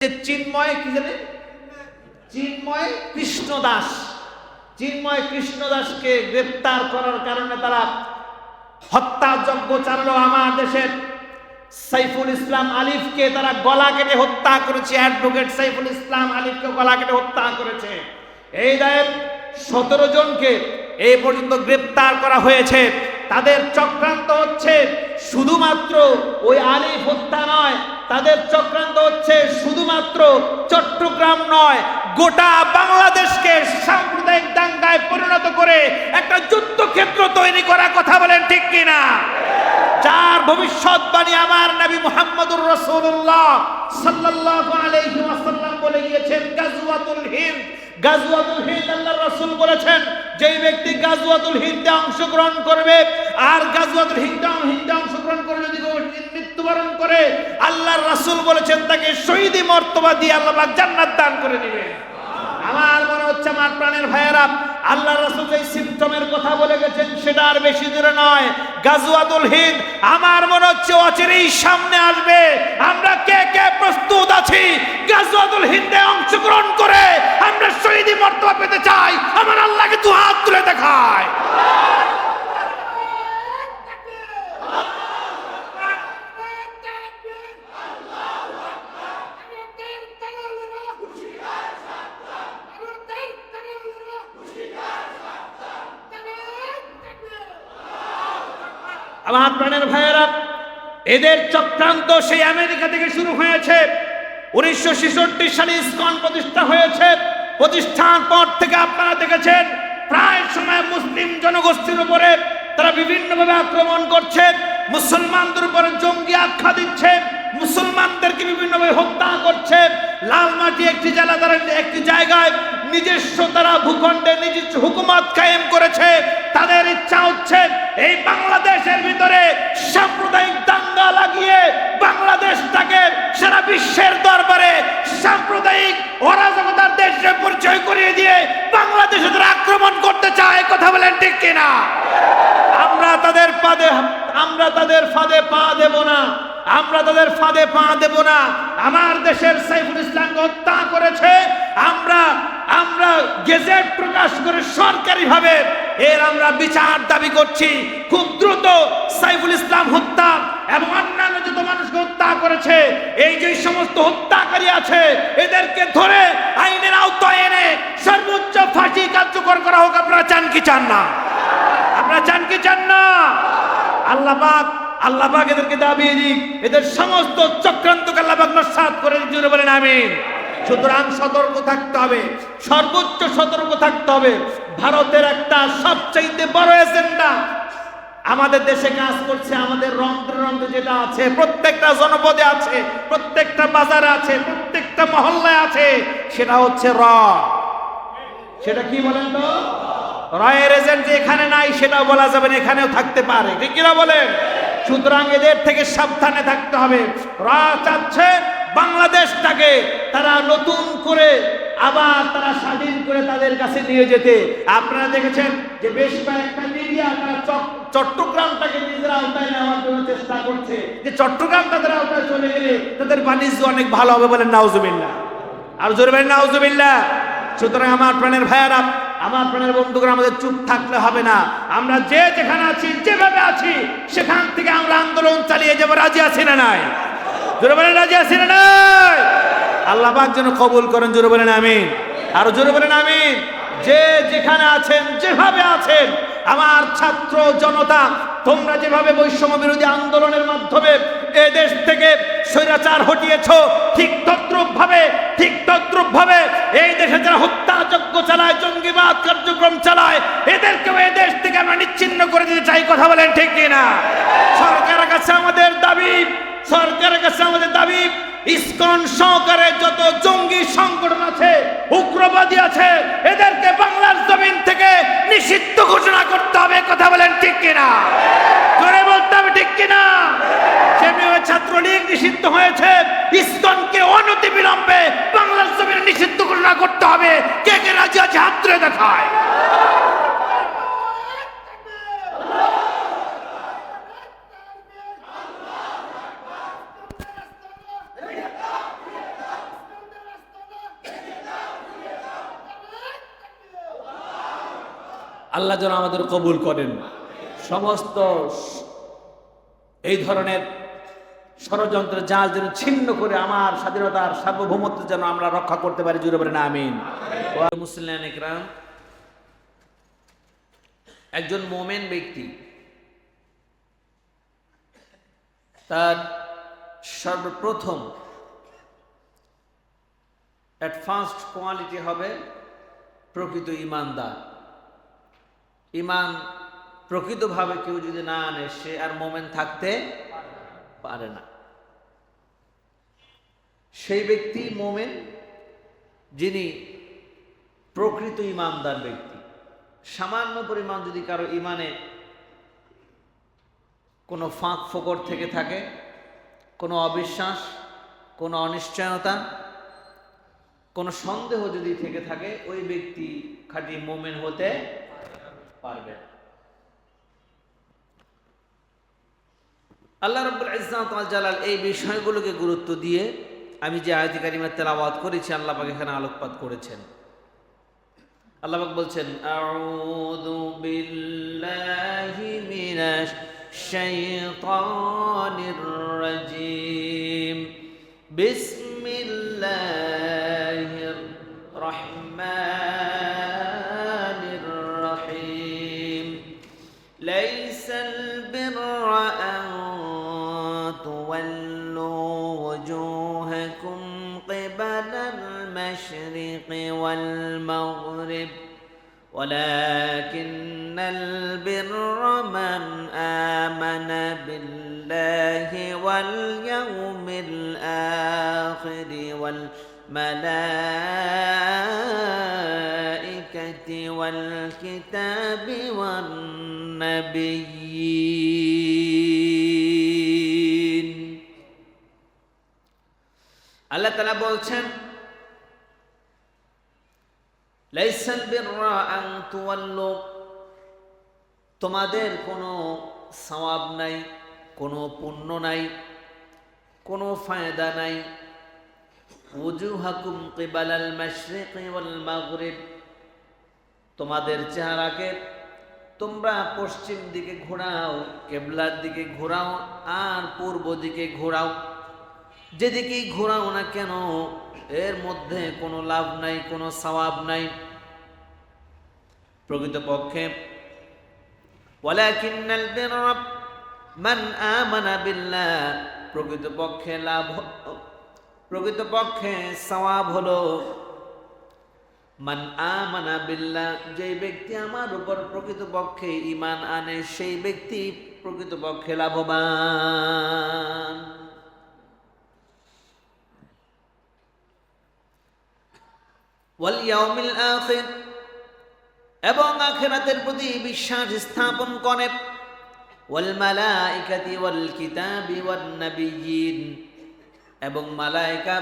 চিন্ময় কি জানে, চিন্ময় কৃষ্ণ দাস। চিন্ময় কৃষ্ণ দাসকে গ্রেফতার করার কারণে তারা হত্যাযজ্ঞ চালালো। আমার দেশের সাইফুল ইসলাম আলিফকে তারা গলা কেটে হত্যা করেছে। অ্যাডভোকেট সাইফুল ইসলাম আলিফকে গলা কেটে হত্যা করেছে। এই দায়ে 17 জনকে এই পর্যন্ত গ্রেফতার করা হয়েছে। তাদের চক্রান্ত হচ্ছে শুধুমাত্র ওই আলিফ হত্যা নয়, তাদের চক্রান্ত হচ্ছে শুধুমাত্র চট্টগ্রাম নয়, গোটা বাংলাদেশকে সাম্প্রদায়িক দাঙ্গায় পরিণত করে একটা যুদ্ধক্ষেত্র তৈরি করা। কথা বলেন ঠিক কিনা? যার ভবিষ্যৎবাণী আমার নবী মুহাম্মদুর রাসূলুল্লাহ সাল্লাল্লাহু আলাইহি ওয়াসাল্লাম বলে গিয়েছেন, গাজওয়াতুল হিন্দ। গাজওয়াতুল হিন্দ আল্লাহর রাসূল বলেছেন, যেই ব্যক্তি গাজওয়াতুল হিন্দে অংশগ্রহণ করবে আর গাজওয়াতুল হিন্দে অংশগ্রহণ করে যদি মৃত্যুবরণ করে, আল্লাহর রাসূল বলেছেন তাকে শহীদি মর্তবা দিয়ে আল্লাহ পাক জান্নাত দান করে দিবেন। আমার মনে হচ্ছে আমার প্রাণের ভাইয়েরা, আল্লাহর রাসূল যে সিম্পটমের কথা বলে গেছেন সেটা আর বেশি দূরে নয়। গাজওয়াতুল হিন্দ আমার মনে হচ্ছে অচিরেই সামনে আসবে। আমরা কে কে প্রস্তুত আছি গাজওয়াতুল হিন্দে অংশগ্রহণ করে আমরা শহীদি মর্তবা পেতে চাই? আমার আল্লাহকে দু হাত তুলে দেখায়। আমার প্রাণের ভাইয়েরা, এদের চক্রান্ত সেই আমেরিকা থেকে শুরু হয়েছে। 1966 সালে ইসকন প্রতিষ্ঠা হয়েছে। প্রতিষ্ঠার পর থেকে আপনারা দেখেছেন প্রায় সময় মুসলিম জনগোষ্ঠীর উপরে তারা বিভিন্নভাবে আক্রমণ করছে, মুসলমানদের উপরে জঙ্গি আখ্যা দিচ্ছে, মুসলমানদেরকে বিভিন্নভাবে হত্যা করছে। লালমাটি একটি জেলা, তারা একটি জায়গায় নিজস্ব তারা ভূখণ্ডে নিজস্ব হুকুমত কায়েম করেছে। তাদের ইচ্ছা হচ্ছে এই বাংলাদেশের ভিতরে সাম্প্রদায়িক দাঙ্গা লাগিয়ে বাংলাদেশটাকে সারা বিশ্বের দরবারে সাম্প্রদায়িক অরাজকতার দেশে পরিচয় করিয়ে দিয়ে বাংলাদেশে তারা আক্রমণ করতে চায়। কথা বলেন ঠিক কিনা? আমরা তাদের ফাঁদে পা দেব না, আমরা তাদের ফাঁদে পা দেব না। আমার দেশের সাইফুল ইসলামকে হত্যা করেছে, আমরা গেজেট প্রকাশ করে সরকারিভাবে এর আমরা বিচার দাবি করছি। খুব দ্রুত সাইফুল ইসলাম হত্যা এবং অন্যান্য যত মানুষকে হত্যা করেছে, এই যে সমস্ত হত্যাকারী আছে এদেরকে ধরে আইনের আওতায় এনে সর্বোচ্চ ফাঁসি কার্যকর করা হোক। আপনারা চান কি চান না? আপনারা চান কি চান না? আল্লাহ পাক এদেরকে দাবিয়ে দিক, এদের সমস্ত চক্রান্তকে আল্লাহ পাক নস্যাৎ করে জুড়ে বলেন আমিন। সুতরাং সতর্ক থাকতে হবে, সর্বোচ্চ সতর্ক থাকতে হবে। ভারতের একটা সবচাইতে বড় এজেন্ডা আমাদের দেশে কাজ করছে। আমাদের রন্ধ্রে যেটা আছে, প্রত্যেকটা জনপদে আছে, প্রত্যেকটা বাজারে আছে, প্রত্যেকটা মহল্লায় আছে, সেটা হচ্ছে র। সেটা কি বলেন তো? রয়ের এজেন্ট যে এখানে নাই সেটাও বলা যাবে না, এখানেও থাকতে পারে, ঠিক কিনা বলেন? সুতরাং এদের থেকে সাবধানে থাকতে হবে। রা চাচ্ছে বাংলাদেশটাকে তারা নতুন করে আবার তারা স্বাধীন করে তাদের কাছে নিয়ে যেতে। আপনারা দেখেছেন যে বেশ কয়েকটা মিডিয়া তারা চট্টগ্রামটাকে নিজের আওতায় নেওয়ার জন্য চেষ্টা করছে, যে চট্টগ্রাম তাদের আওতায় চলে গেলে তাদের বাণিজ্য অনেক ভালো হবে। বলেন নাউজুবিল্লাহ, আর জোরে বলেন নাউজুবিল্লাহ। সুতরাং আমার প্রাণের ভাইয়েরা, আমার প্রাণের বন্ধুরা, আমাদের চুপ থাকলে হবে না। আমরা যে যেখানে আছি, যেভাবে আছি, সেখান থেকে আমরা আন্দোলন চালিয়ে যাবো। রাজি আছি না নাই? জোরে বলেন রাজি আছি না নাই? আল্লাহ পাক যেন কবুল করেন। জোরে বলেন আমিন, আরো জোরে বলেন আমিন। যে যেখানে আছেন, যেভাবে আছেন, আমার ছাত্র জনতা, তোমরা যেভাবে বৈষম্য বিরোধী আন্দোলনের মাধ্যমে এ দেশ থেকে স্বৈরাচার হটিয়েছ, ঠিক তদ্রূপভাবে এই দেশে যারা হত্যাযজ্ঞ চালায়, জঙ্গিবাদ কার্যক্রম চালায়, এদেরকেও এই দেশ থেকে আমরা নিচ্ছিন্ন করে দিতে চাই। কথা বলেন ঠিক কিনা? সরকারের কাছে আমাদের দাবি, ইসকন সহকারে যত জঙ্গি সংগঠন আছে, উগ্রবাদী আছে, এদেরকে বাংলার জমিন থেকে নিষিদ্ধ ঘোষণা করতে হবে। কথা বলেন ঠিক কিনা? জোরে বলতে হবে ঠিক কিনা? সেভাবে ছাত্রলীগ নিষিদ্ধ হয়েছে, ইসকনকে অনতিবিলম্বে বাংলার জমিনে নিষিদ্ধ ঘোষণা করতে হবে। কে কে রাজি আছে হাত তুলে দেখায়। আল্লাহ যেন আমাদের কবুল করেন। সমস্ত এই ধরনের ষড়যন্ত্রের জাল যেন ছিন্ন করে আমার স্বাধীনতার সার্বভৌমত্ব যেন আমরা রক্ষা করতে পারি, জুড়ে বলেন আমিন। মুসলিম ইকরাম, একজন মোমেন ব্যক্তি তার সর্বপ্রথম এট ফার্স্ট কোয়ালিটি হবে প্রকৃত ঈমানদার। ঈমান প্রকৃতভাবে কেউ যদি না আনে, সে আর মোমেন থাকতে পারে না। সেই ব্যক্তি মোমেন যিনি প্রকৃত ঈমানদার ব্যক্তি। সামান্য পরিমাণ যদি কারো ঈমানে কোনো ফাঁক ফোকর থেকে থাকে, কোনো অবিশ্বাস, কোনো অনিশ্চয়তা, কোনো সন্দেহ যদি থেকে থাকে, ওই ব্যক্তি খাঁটি মোমেন হতে পারবে। আল্লাহ রাব্বুল ইজ্জাত ওয়াল জালাল এই বিষয়গুলোকে গুরুত্ব দিয়ে আমি যে আয়াত কারিমা তেলাওয়াত করেছি, আল্লাহ পাক এখানে আলোকপাত করেছেন। আল্লাহ পাক বলছেন, আউযু বিল্লাহি মিনাশ শাইতানির রাজীম, বিসমিল্লাহির রাহমানির রহিম, লাইসাল বিররা আন তুওয়াল্লু ওয়াজুহাকুম কিবালাল মাশরিকি ওয়াল মাগরিব ولكن البر من آمن بالله واليوم الآخر والملائكة والكتاب والنبيين। আল্লাহ তাআলা বলছেন, লাইসাল বিররা আন তুওয়াল্লু, তোমাদের কোনো সওয়াব নাই, কোনো পুণ্য নাই, কোনো ফায়দা নাই। ওয়াজুহাকুম কিবালাল মাশরিকি ওয়াল মাগরিব, তোমাদের চেহারাকে তোমরা পশ্চিম দিকে ঘোরাও, কিবলার দিকে ঘোরাও আর পূর্ব দিকে ঘোরাও। যেদিকেই ঘোরাও না কেন এর মধ্যে কোনো লাভ নাই, কোনো সওয়াব নাই। প্রকৃতপক্ষে ওয়ালাকিন্নাল বিররা মান আমানা বিল্লাহ, প্রকৃতপক্ষে সওয়াব হলো মান আমানা বিল্লাহ, যে ব্যক্তি আমার উপর প্রকৃতপক্ষে ঈমান আনে, সেই ব্যক্তি প্রকৃতপক্ষে লাভবান। ওয়াল ইয়াউমিল আখির, এবং আখিরাতের প্রতি বিশ্বাস স্থাপন করে। ওয়াল মালাইকাতি ওয়াল কিতাবি ওয়ান নাবিয়্যিন, এবং মালায়েকা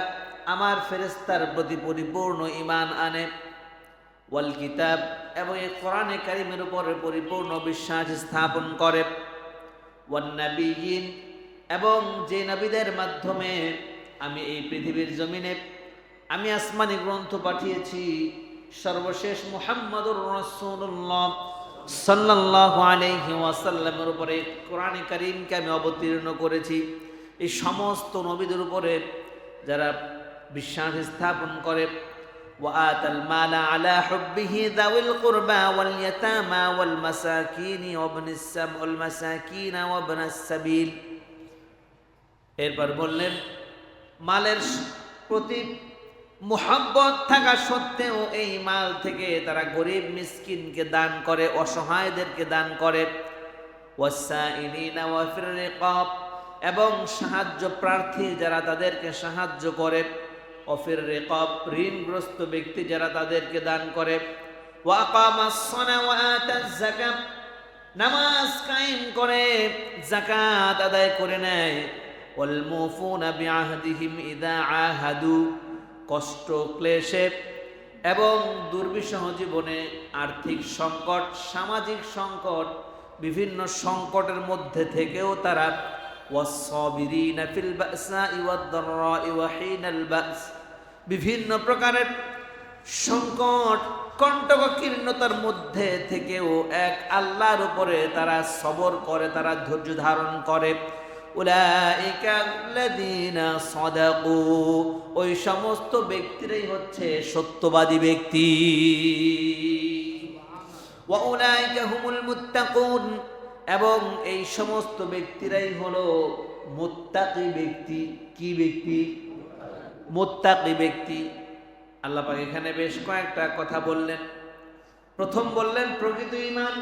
আমার ফেরেশতার প্রতি পরিপূর্ণ ঈমান আনে। ওয়াল কিতাব, এবং এই কোরআনে কারীমের উপর পরিপূর্ণ বিশ্বাস স্থাপন করে। ওয়ান নাবিয়্যিন, এবং যে নবীদের মাধ্যমে আমি এই পৃথিবীর জমিনে আমি আসমানি গ্রন্থ পাঠিয়েছি, সর্বশেষ মুহাম্মদুর রাসূলুল্লাহ সাল্লাল্লাহু আলাইহি ওয়াসাল্লামের উপরে কোরআনে কারীমকে আমি অবতীর্ণ করেছি। এই সমস্ত নবীদের উপরে যারা বিশ্বাস স্থাপন করে, ওয়া আতাল মালা আলা হুব্বিহি যাওয়িল কুরবা ওয়াল ইয়াতামা ওয়াল মাসাকিন ওয়াল মাসাকিন ওয়া ইবনাস সাবিল। এরপর বললেন, মালের প্রতি মুহাব্বত থাকা সত্ত্বেও এই মাল থেকে তারা গরিব মিসকিনকে দান করে, অসহায়দেরকে দান করে। ওয়াসাইলিনা ওয়া ফির রিকাব, এবং সাহায্য প্রার্থী যারা তাদেরকে সাহায্য করে। ওয়াফির রিকাব, ঋণগ্রস্ত ব্যক্তি যারা তাদেরকে দান করে। ওয়া আকামাস সালাহ ওয়া আতাজ যাকাত, নামাজ কায়েম করে, যাকাত আদায় করে নেয়। ওয়াল মুফুনা বিআহদিহিম ইযা আহাদু, কষ্ট ক্লেশে এবং দুর্বিষহ জীবনে, আর্থিক সংকট, সামাজিক সংকট, বিভিন্ন সংকটের মধ্যে থেকেও তারা ওয়াস-সাবিরিনা ফিল বাসাই ওয়াদ-দাররাই ওয়া হিনাল বাস, বিভিন্ন প্রকারের সংকট কণ্টকীর্ণতার মধ্যে থেকেও এক আল্লাহর উপরে তারা সবর করে, তারা ধৈর্য ধারণ করে। উলাইকা আল্লাযীনা সাদাকু, ওই সমস্ত ব্যক্তিরাই হচ্ছে সত্যবাদী ব্যক্তি। ওয়া উলাইকা হুমুল মুত্তাকুন, এবং এই সমস্ত ব্যক্তিরাই হলো মুত্তাকি ব্যক্তি। কি ব্যক্তি? মুত্তাকি ব্যক্তি। আল্লাহ পাক এখানে বেশ কয়েকটা কথা বললেন। প্রথম বললেন প্রকৃত ঈমান,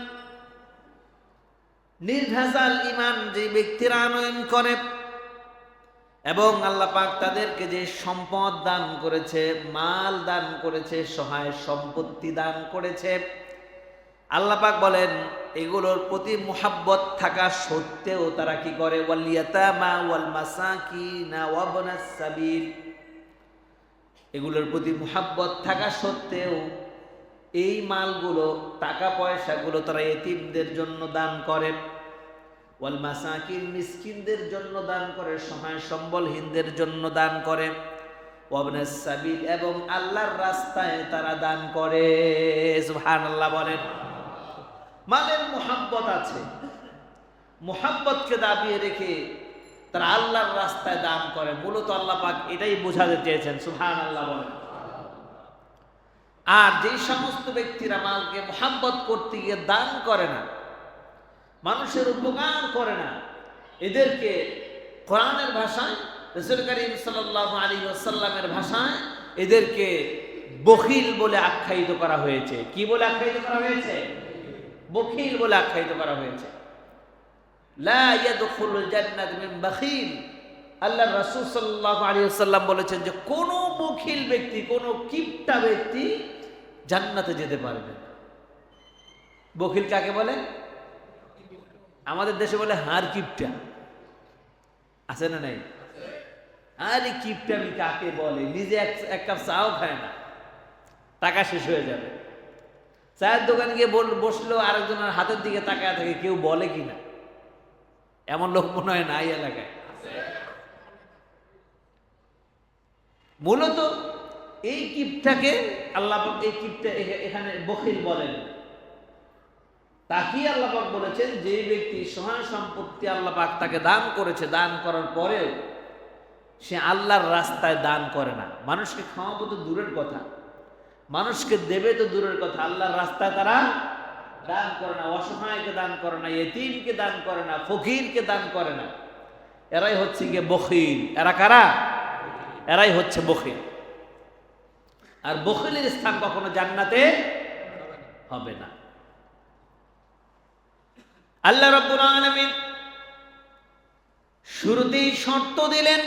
নির্ভেজাল ঈমান যে ব্যক্তিরা আনয়ন করে, এবং আল্লাহ পাক তাদেরকে যে সম্পদ দান করেছে, মাল দান করেছে, সহায় সম্পত্তি দান করেছে, আল্লাহ পাক বলেন এগুলোর প্রতি মুহাব্বত থাকা সত্ত্বেও তারা কি করে? ওয়াল ইয়াতামা ওয়াল মাসাকিনা ওয়া ইবনাস সাবিল, এগুলোর প্রতি মুহাব্বত থাকা সত্ত্বেও এই মালগুলো, টাকা পয়সাগুলো তারা এতিমদের জন্য দান করে। ওয়াল মাসাকিন, মিসকিনদের জন্য দান করে, সহায় সম্বলহীনদের জন্য দান করে। ওয়া ইবনাস সাবিল, এবং আল্লাহর রাস্তায় তারা দান করে। সুবহানাল্লাহ বলেন। মালের মুহাব্বত আছে, মুহাব্বতকে দাবিয়ে রেখে তারা আল্লাহর রাস্তায় দান করে। মূলত আল্লাহ পাক এটাই বোঝাতে চেয়েছেন। সুবহানাল্লাহ বলেন। আর যেই সমস্ত ব্যক্তিরা মালকে মুহাব্বত করতে গিয়ে দান করে না, মানুষের উপকার করে না, এদেরকে কোরআনের ভাষায়, রাসূল করিম সাল্লাল্লাহু আলাইহি ওয়াসাল্লামের ভাষায় এদেরকে বখিল বলে আখ্যায়িত করা হয়েছে। কি বলে আখ্যায়িত করা হয়েছে? বখিল বলে আখ্যায়িত করা হয়েছে। লা ইয়াদখুলুল জান্নাত মিন বাখিল, আল্লাহর রাসূল সাল্লাল্লাহু আলাইহি ওয়াসাল্লাম বলেছেন যে কোন বখিল ব্যক্তি, কোন কিপটা ব্যক্তি জান্নাতে যেতে পারবে না। বখিল কাকে বলে? আমাদের দেশে বলে হাড় কিপটা, আছে না নাই? আরে কিপটা আমি কাকে বলে? নিজে এক কাপ চাও খায় না, টাকা শেষ হয়ে যাবে, চায়ের দোকানে গিয়ে বসলো, আরেকজনের হাতের দিকে তাকায় থাকে, কেউ বলে কিনা? এমন লোক মনে হয় না এই এলাকায়। মূলত এই কিপটাকে আল্লাহ পাক, এই কিপটা এখানে বখিল বলেন। তাকে আল্লাহ পাক বলেছেন যে ব্যক্তি সহায় সম্পত্তি আল্লাহ পাক তাকে দান করেছে, দান করার পরেও সে আল্লাহর রাস্তায় দান করে না। মানুষকে খাওয়াবো তো দূরের কথা, মানুষকে দেবে তো দূরের কথা, আল্লাহর রাস্তায় তারা দান করে না। অসহায়কে দান করে না, এতিমকে দান করে না, ফকিরকে দান করে না। এরাই হচ্ছে গিয়ে বখিল। এরা কারা? এরাই হচ্ছে বখিল। আর বখিলের স্থান কখনো জান্নাতে হবে না। আল্লাহ রাব্বুল আলামিন শুরুতেই শর্ত দিলেন,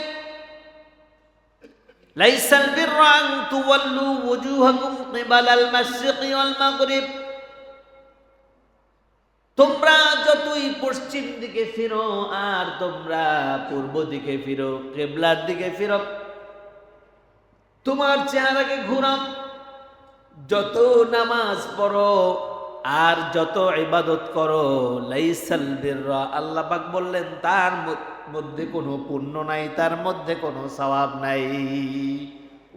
লাইসাল বিররা আন তুওয়াল্লু ওয়ুজুহাকুম কিবালাল মাশরিকি ওয়াল মাগরিব, তোমরা যতই পশ্চিম দিকে ফিরো আর তোমরা পূর্ব দিকে ফিরো, কিবলার দিকে ফিরো, তোমার চেহারাকে ঘুরাও, যত নামাজ পড়ো আর যত ইবাদত করো, লাইসাল বিররা, আল্লাহ পাক বললেন তার মধ্যে কোনো পুণ্য নাই, তার মধ্যে কোনো সওয়াব নাই।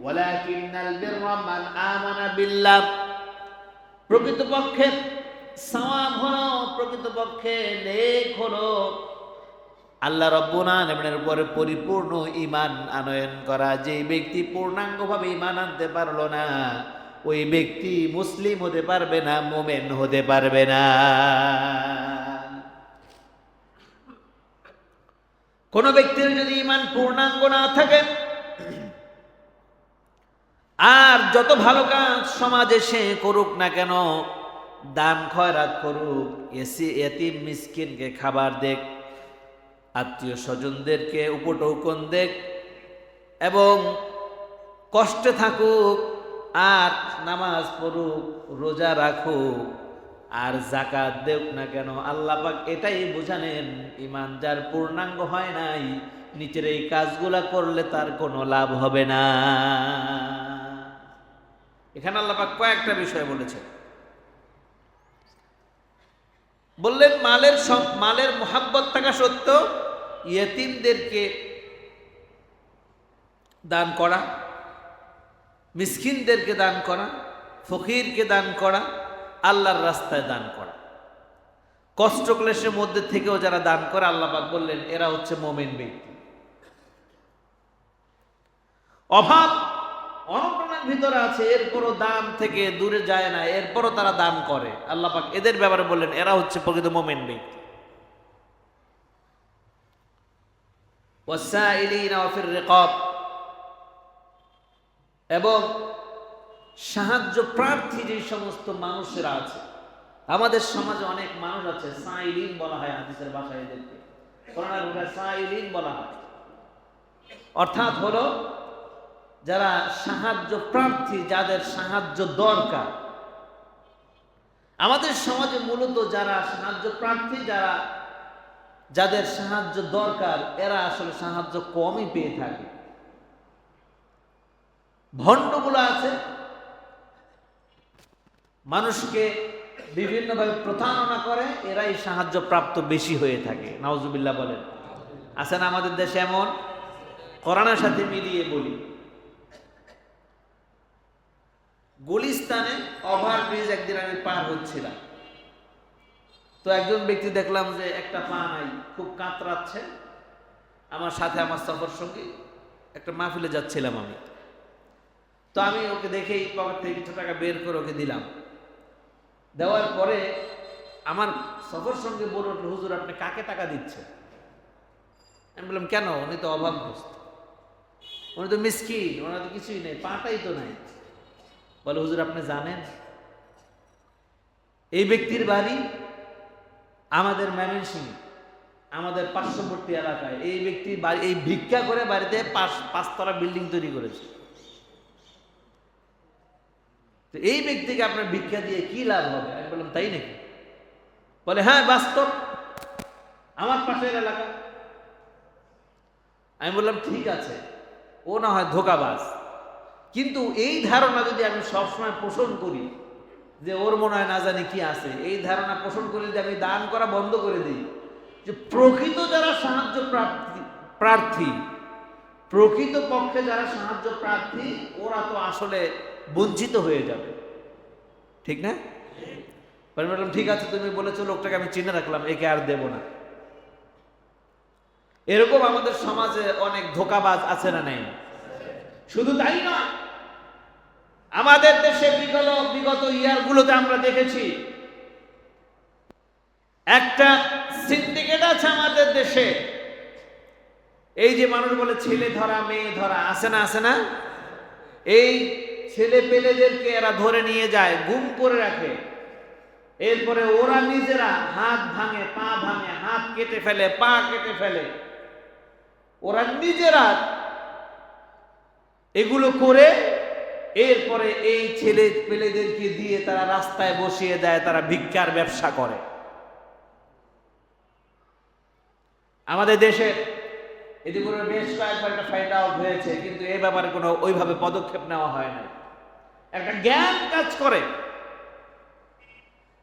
ওয়ালাকিন্নাল বিররা মান আমানা বিল্লাহ, প্রকৃতপক্ষে সওয়াব হলো, প্রকৃতপক্ষে নেক হলো আল্লাহ রাব্বুল আলামিনের উপরে পরিপূর্ণ ঈমান আনয়ন করা। যে ব্যক্তি পূর্ণাঙ্গভাবে ঈমান আনতে পারলো না, ওই ব্যক্তি মুসলিম হতে পারবে না, মুমিন হতে পারবে না। কোন ব্যক্তির যদি ঈমান পূর্ণাঙ্গ না থাকে, আর যত ভালো কাজ সমাজে সে করুক না কেন, দান খয়রাত করুক, এতিম মিসকিনকে খাবার দেখ, আত্মীয় স্বজনদেরকে উপটৌকন দেখ, এবং কষ্টে থাকুক, আর নামাজ পড়ুক, রোজা রাখুক, আর যাকাত দেখ না কেন, আল্লাহ পাক এটাই বোঝালেন ঈমান যার পূর্ণাঙ্গ হয় নাই, নিচের এই কাজগুলা করলে তার কোনো লাভ হবে না। এখানে আল্লাহ পাক কয়েকটা বিষয় বলেছেন। বললেন মালের মুহাব্বত থাকা সত্ত্বেও ইয়েতিমদেরকে দান করা, মিসকিনদেরকে দান করা, ফকিরকে দান করা, আল্লাহর রাস্তায় দান করা। কষ্ট ক্লেশের মধ্যে থেকেও যারা দান করে, আল্লাহ পাক বললেন এরা হচ্ছে মুমিন ব্যক্তি। অভাব অনটনের ভিতরে আছে, এরপরও দান থেকে দূরে যায় না, এরপরও তারা দান করে, আল্লাহ পাক এদের ব্যাপারে বললেন এরা হচ্ছে প্রকৃত মুমিন ব্যক্তি। ওয়াসাইলিনা ওয়া ফির রিকাব, এবং সাহায্য প্রার্থী যে সমস্ত মানুষেরা আছে, আমাদের সমাজে অনেক মানুষ আছে, সাইলিন বলা হয় হাদিসের ভাষায় এদেরকে, কোরআনের ভাষায় সাইলিন বলা হয়, অর্থাৎ হলো যারা সাহায্য প্রার্থী, যাদের সাহায্য দরকার। আমাদের সমাজে মূলত যারা সাহায্য প্রার্থী, যাদের সাহায্য দরকার, এরা আসলে সাহায্য কমই পেয়ে থাকে। ভণ্ডগুলো আছে, মানুষকে বিভিন্নভাবে প্রতারণা করে, এরাই সাহায্য প্রাপ্ত বেশি হয়ে থাকে। নাউজুবিল্লাহ বলেন। আছে না আমাদের দেশে এমন? কোরআনের সাথে মিলিয়ে বলি, গুলিস্তানে ওভারব্রিজ একদিন আমি পার হচ্ছিলাম, তো একজন ব্যক্তি দেখলাম যে একটা পা নাই, খুব কাতরাচ্ছে। আমার সাথে আমার সফর সঙ্গী, একটা মাহফিলে যাচ্ছিলাম আমি, তো আমি ওকে দেখেই পকেট থেকে কিছু টাকা বের করে ওকে দিলাম। দেওয়ার পরে আমার সফর সঙ্গে বলে উঠল, হুজুর আপনি কাকে টাকা দিচ্ছেন? আমি বললাম কেন? উনি তো অভাবগ্রস্ত, উনি তো মিসকিন, ওনার তো কিছুই নেই, পাটাই তো নাই। বলে হুজুর আপনি জানেন এই ব্যক্তির বাড়ি আমাদের ময়মনসিংহ, আমাদের পার্শ্ববর্তী এলাকায়। এই ব্যক্তি বাড়ি, এই ভিক্ষা করে বাড়িতে 5 তলা বিল্ডিং তৈরি করেছে। তো এই ব্যক্তিকে আপনার ভিক্ষা দিয়ে কি লাভ হবে? আমি বললাম তাই নাকি? বলে হ্যাঁ বাস্তব, আমার পাশের এলাকা। আমি বললাম ঠিক আছে, ও না হয় ধোঁকাবাজ, কিন্তু এই ধারণা যদি আমি সবসময় পোষণ করি যে ওর মনে হয় না জানি কি আছে, এই ধারণা পোষণ করে যদি আমি দান করা বন্ধ করে দিই, যে প্রকৃত যারা সাহায্য প্রার্থী, প্রকৃত পক্ষে যারা সাহায্য প্রার্থী, ওরা তো আসলে বঞ্চিত হয়ে যাবে, ঠিক না? বললাম ঠিক আছে, তুমি বলেছো, লোকটাকে আমি চিনে রাখলাম, একে আর দেব না। এরকম আমাদের সমাজে অনেক ধোঁকাবাজ আছে না নেই? শুধু তাই না, আমাদের দেশে বিগত ইয়ারগুলোতে আমরা দেখেছি একটা সিন্ডিকেট আছে আমাদের দেশে। এই যে মানুষ বলে ছেলে ধরা মেয়ে ধরা, আছে না? আছে না? এই ছেলে পেলেদেরকে এরা ধরে নিয়ে যায়, গুম করে রাখে, এরপরে ওরা নিজেরা হাত ভাঙে, পা ভাঙে, হাত কেটে ফেলে, পা কেটে ফেলে, ওরা নিজেরা এগুলো করে এরপরে এই ছেলে পেলেদেরকে দিয়ে তারা রাস্তায় বসিয়ে দেয়, তারা ভিক্ষার ব্যবসা করে। আমাদের দেশে এদিকে বেশ কয়েকবার একটা ফাইন্ড আউট হয়েছে, কিন্তু এই ব্যাপারে কোনো ওইভাবে পদক্ষেপ নেওয়া হয় না। একটা জ্ঞান কাজ করে,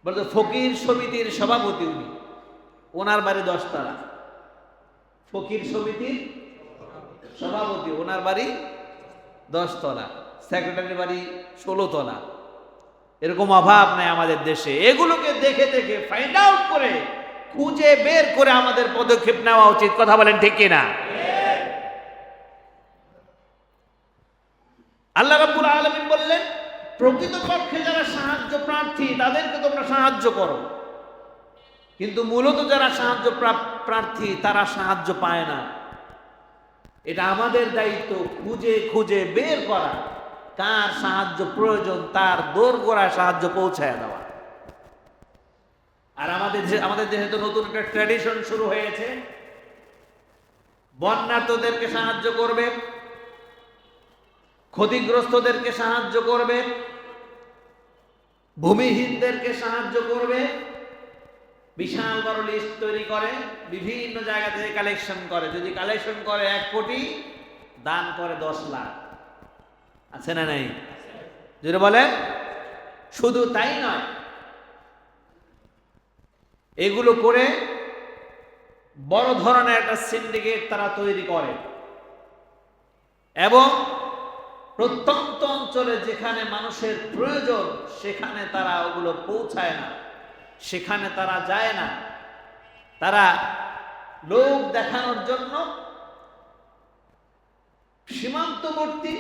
বলতো ফকির সমিতির সভাপতি উনি, ওনার বাড়ি 10 তলা। ফকির সমিতির সভাপতি, ওনার বাড়ি 10 তলা, সেক্রেটারির বাড়ি 16 তলা। এরকম অভাব নাই আমাদের দেশে। এগুলোকে দেখে দেখে ফাইন্ড আউট করে খুঁজে বের করে আমাদের পদক্ষেপ নেওয়া উচিত। কথা বলেন ঠিক কিনা? আল্লাহ রাব্বুল আলামিন বললেন প্রকৃতপক্ষে যারা সাহায্য প্রার্থী তাদেরকে তোমরা সাহায্য করো, কিন্তু মূলত যারা সাহায্য প্রার্থী তারা সাহায্য পায় না। এটা আমাদের দায়িত্ব, খুঁজে খুঁজে বের করা কার সাহায্য প্রয়োজন, তার দোরগোড়ায় সাহায্য পৌঁছায় দেওয়া। আর আমাদের দেশে তো নতুন একটা ট্র্যাডিশন শুরু হয়েছে, বন্যার্তদেরকে সাহায্য করবে, ক্ষতিগ্রস্তদেরকে সাহায্য করবে, ভূমিহীনদেরকে সাহায্য করবে। বিশাল বড় লিস্ট তৈরি করে, বিভিন্ন জায়গা থেকে কালেকশন করে। যদি কালেকশন করে 1 কোটি, দান করে 10 লাখ। আছে না নাই? যদি বলেন, শুধু তাই নয়, এগুলো করে বড় ধরনের একটা সিন্ডিকেট তারা তৈরি করে এবং প্রত্যন্ত অঞ্চলে যেখানে মানুষের প্রয়োজন সেখানে তারা ওগুলো পৌঁছায় না, সেখানে তারা যায় না। তারা লোক দেখানোর জন্য সীমান্তবর্তী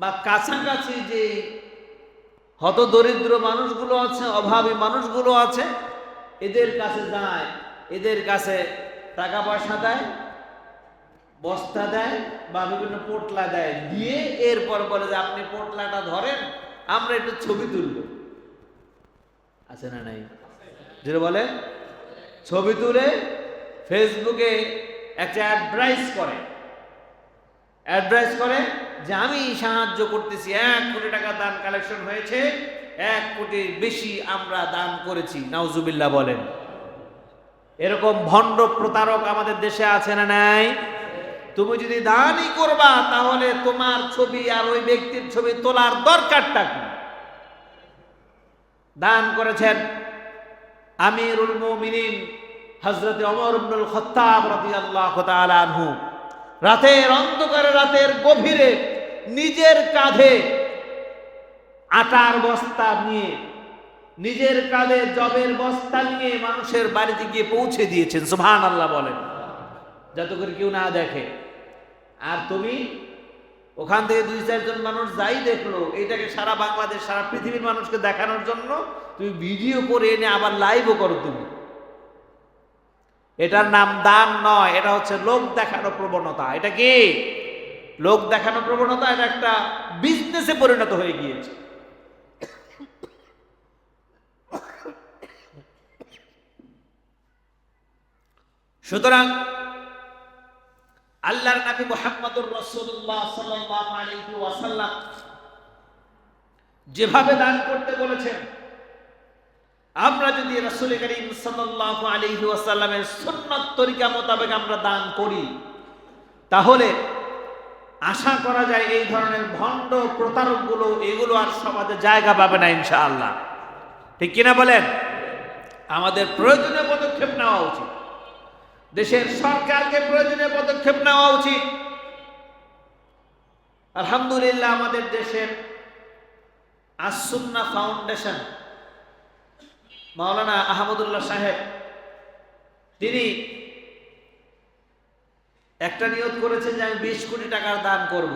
বা কাছাকাছি যে হতদরিদ্র মানুষগুলো আছে, অভাবী মানুষগুলো আছে, এদের কাছে যায়, এদের কাছে টাকা পয়সা দেয়, বস্তা দেয় বা বিভিন্ন পোটলা দেয়, দিয়ে এরপর বলে যে আপনি পোটলাটা ধরেন, আমরা একটু ছবি তুলব। আছে না নাই? যেটা বলে ছবি তুলে ফেসবুকে একটা অ্যাডভার্টাইজ করে যে আমি সাহায্য করতেছি, 1 কোটি টাকা দান কালেকশন হয়েছে, 1 কোটির বেশি আমরা দান করেছি। নাউজুবিল্লাহ বলেন। এরকম ভণ্ড প্রতারক আমাদের দেশে আছে না নাই? তুমি যদি দানই করবা তাহলে তোমার ছবি আর ওই ব্যক্তির ছবি তোলার দরকারটা কি? দান করেছেন আমিরুল মুমিনিন হযরত ওমর ইবনুল খাত্তাব রাদিয়াল্লাহু তাআলা আনহু। রাতের অন্ধকারে, রাতের গভীরে নিজের কাঁধে আটার বস্তা নিয়ে, নিজের কাঁধে জবের বস্তা নিয়ে মানুষের বাড়িতে গিয়ে পৌঁছে দিয়েছেন। সুবহানাল্লাহ বলেন, যাতে করে কেউ না দেখে। আর তুমি ওখান থেকে 2-4 জন মানুষ যাই দেখলো, এটাকে সারা বাংলাদেশ, সারা পৃথিবীর মানুষকে দেখানোর জন্য তুমি ভিডিও করে এনে আবার লাইভও করো তুমি। এটার নাম দান নয়, এটা হচ্ছে লোক দেখানো প্রবণতা। এটা কি লোক দেখানো প্রবণতা? এটা একটা বিজনেসে পরিণত হয়ে গিয়েছে। সুতরাং আল্লাহর নবী মুহাম্মদুর রাসূলুল্লাহ সাল্লাল্লাহু আলাইহি ওয়াসাল্লাম যেভাবে দান করতে বলেছেন, আমরা যদি রাসূল করিম সাল্লাল্লাহু আলাইহি ওয়াসাল্লামের সুন্নাত তরিকা মোতাবেক আমরা দান করি, তাহলে আশা করা যায় এই ধরনের ভণ্ড প্রতারকগুলো এগুলো আর সমাজে জায়গা পাবে না ইনশাআল্লাহ। ঠিক কিনা বলেন? আমাদের প্রয়োজনীয় পদক্ষেপ নেওয়া উচিত, দেশের সরকারকে প্রয়োজনীয় পদক্ষেপ নেওয়া উচিত। আলহামদুলিল্লাহ আমাদের দেশের আস-সুন্নাহ ফাউন্ডেশন মাওলানা আহমদুল্লাহ সাহেব, তিনি একটা নিয়ত করেছেন যে আমি 20 কোটি টাকার দান করব।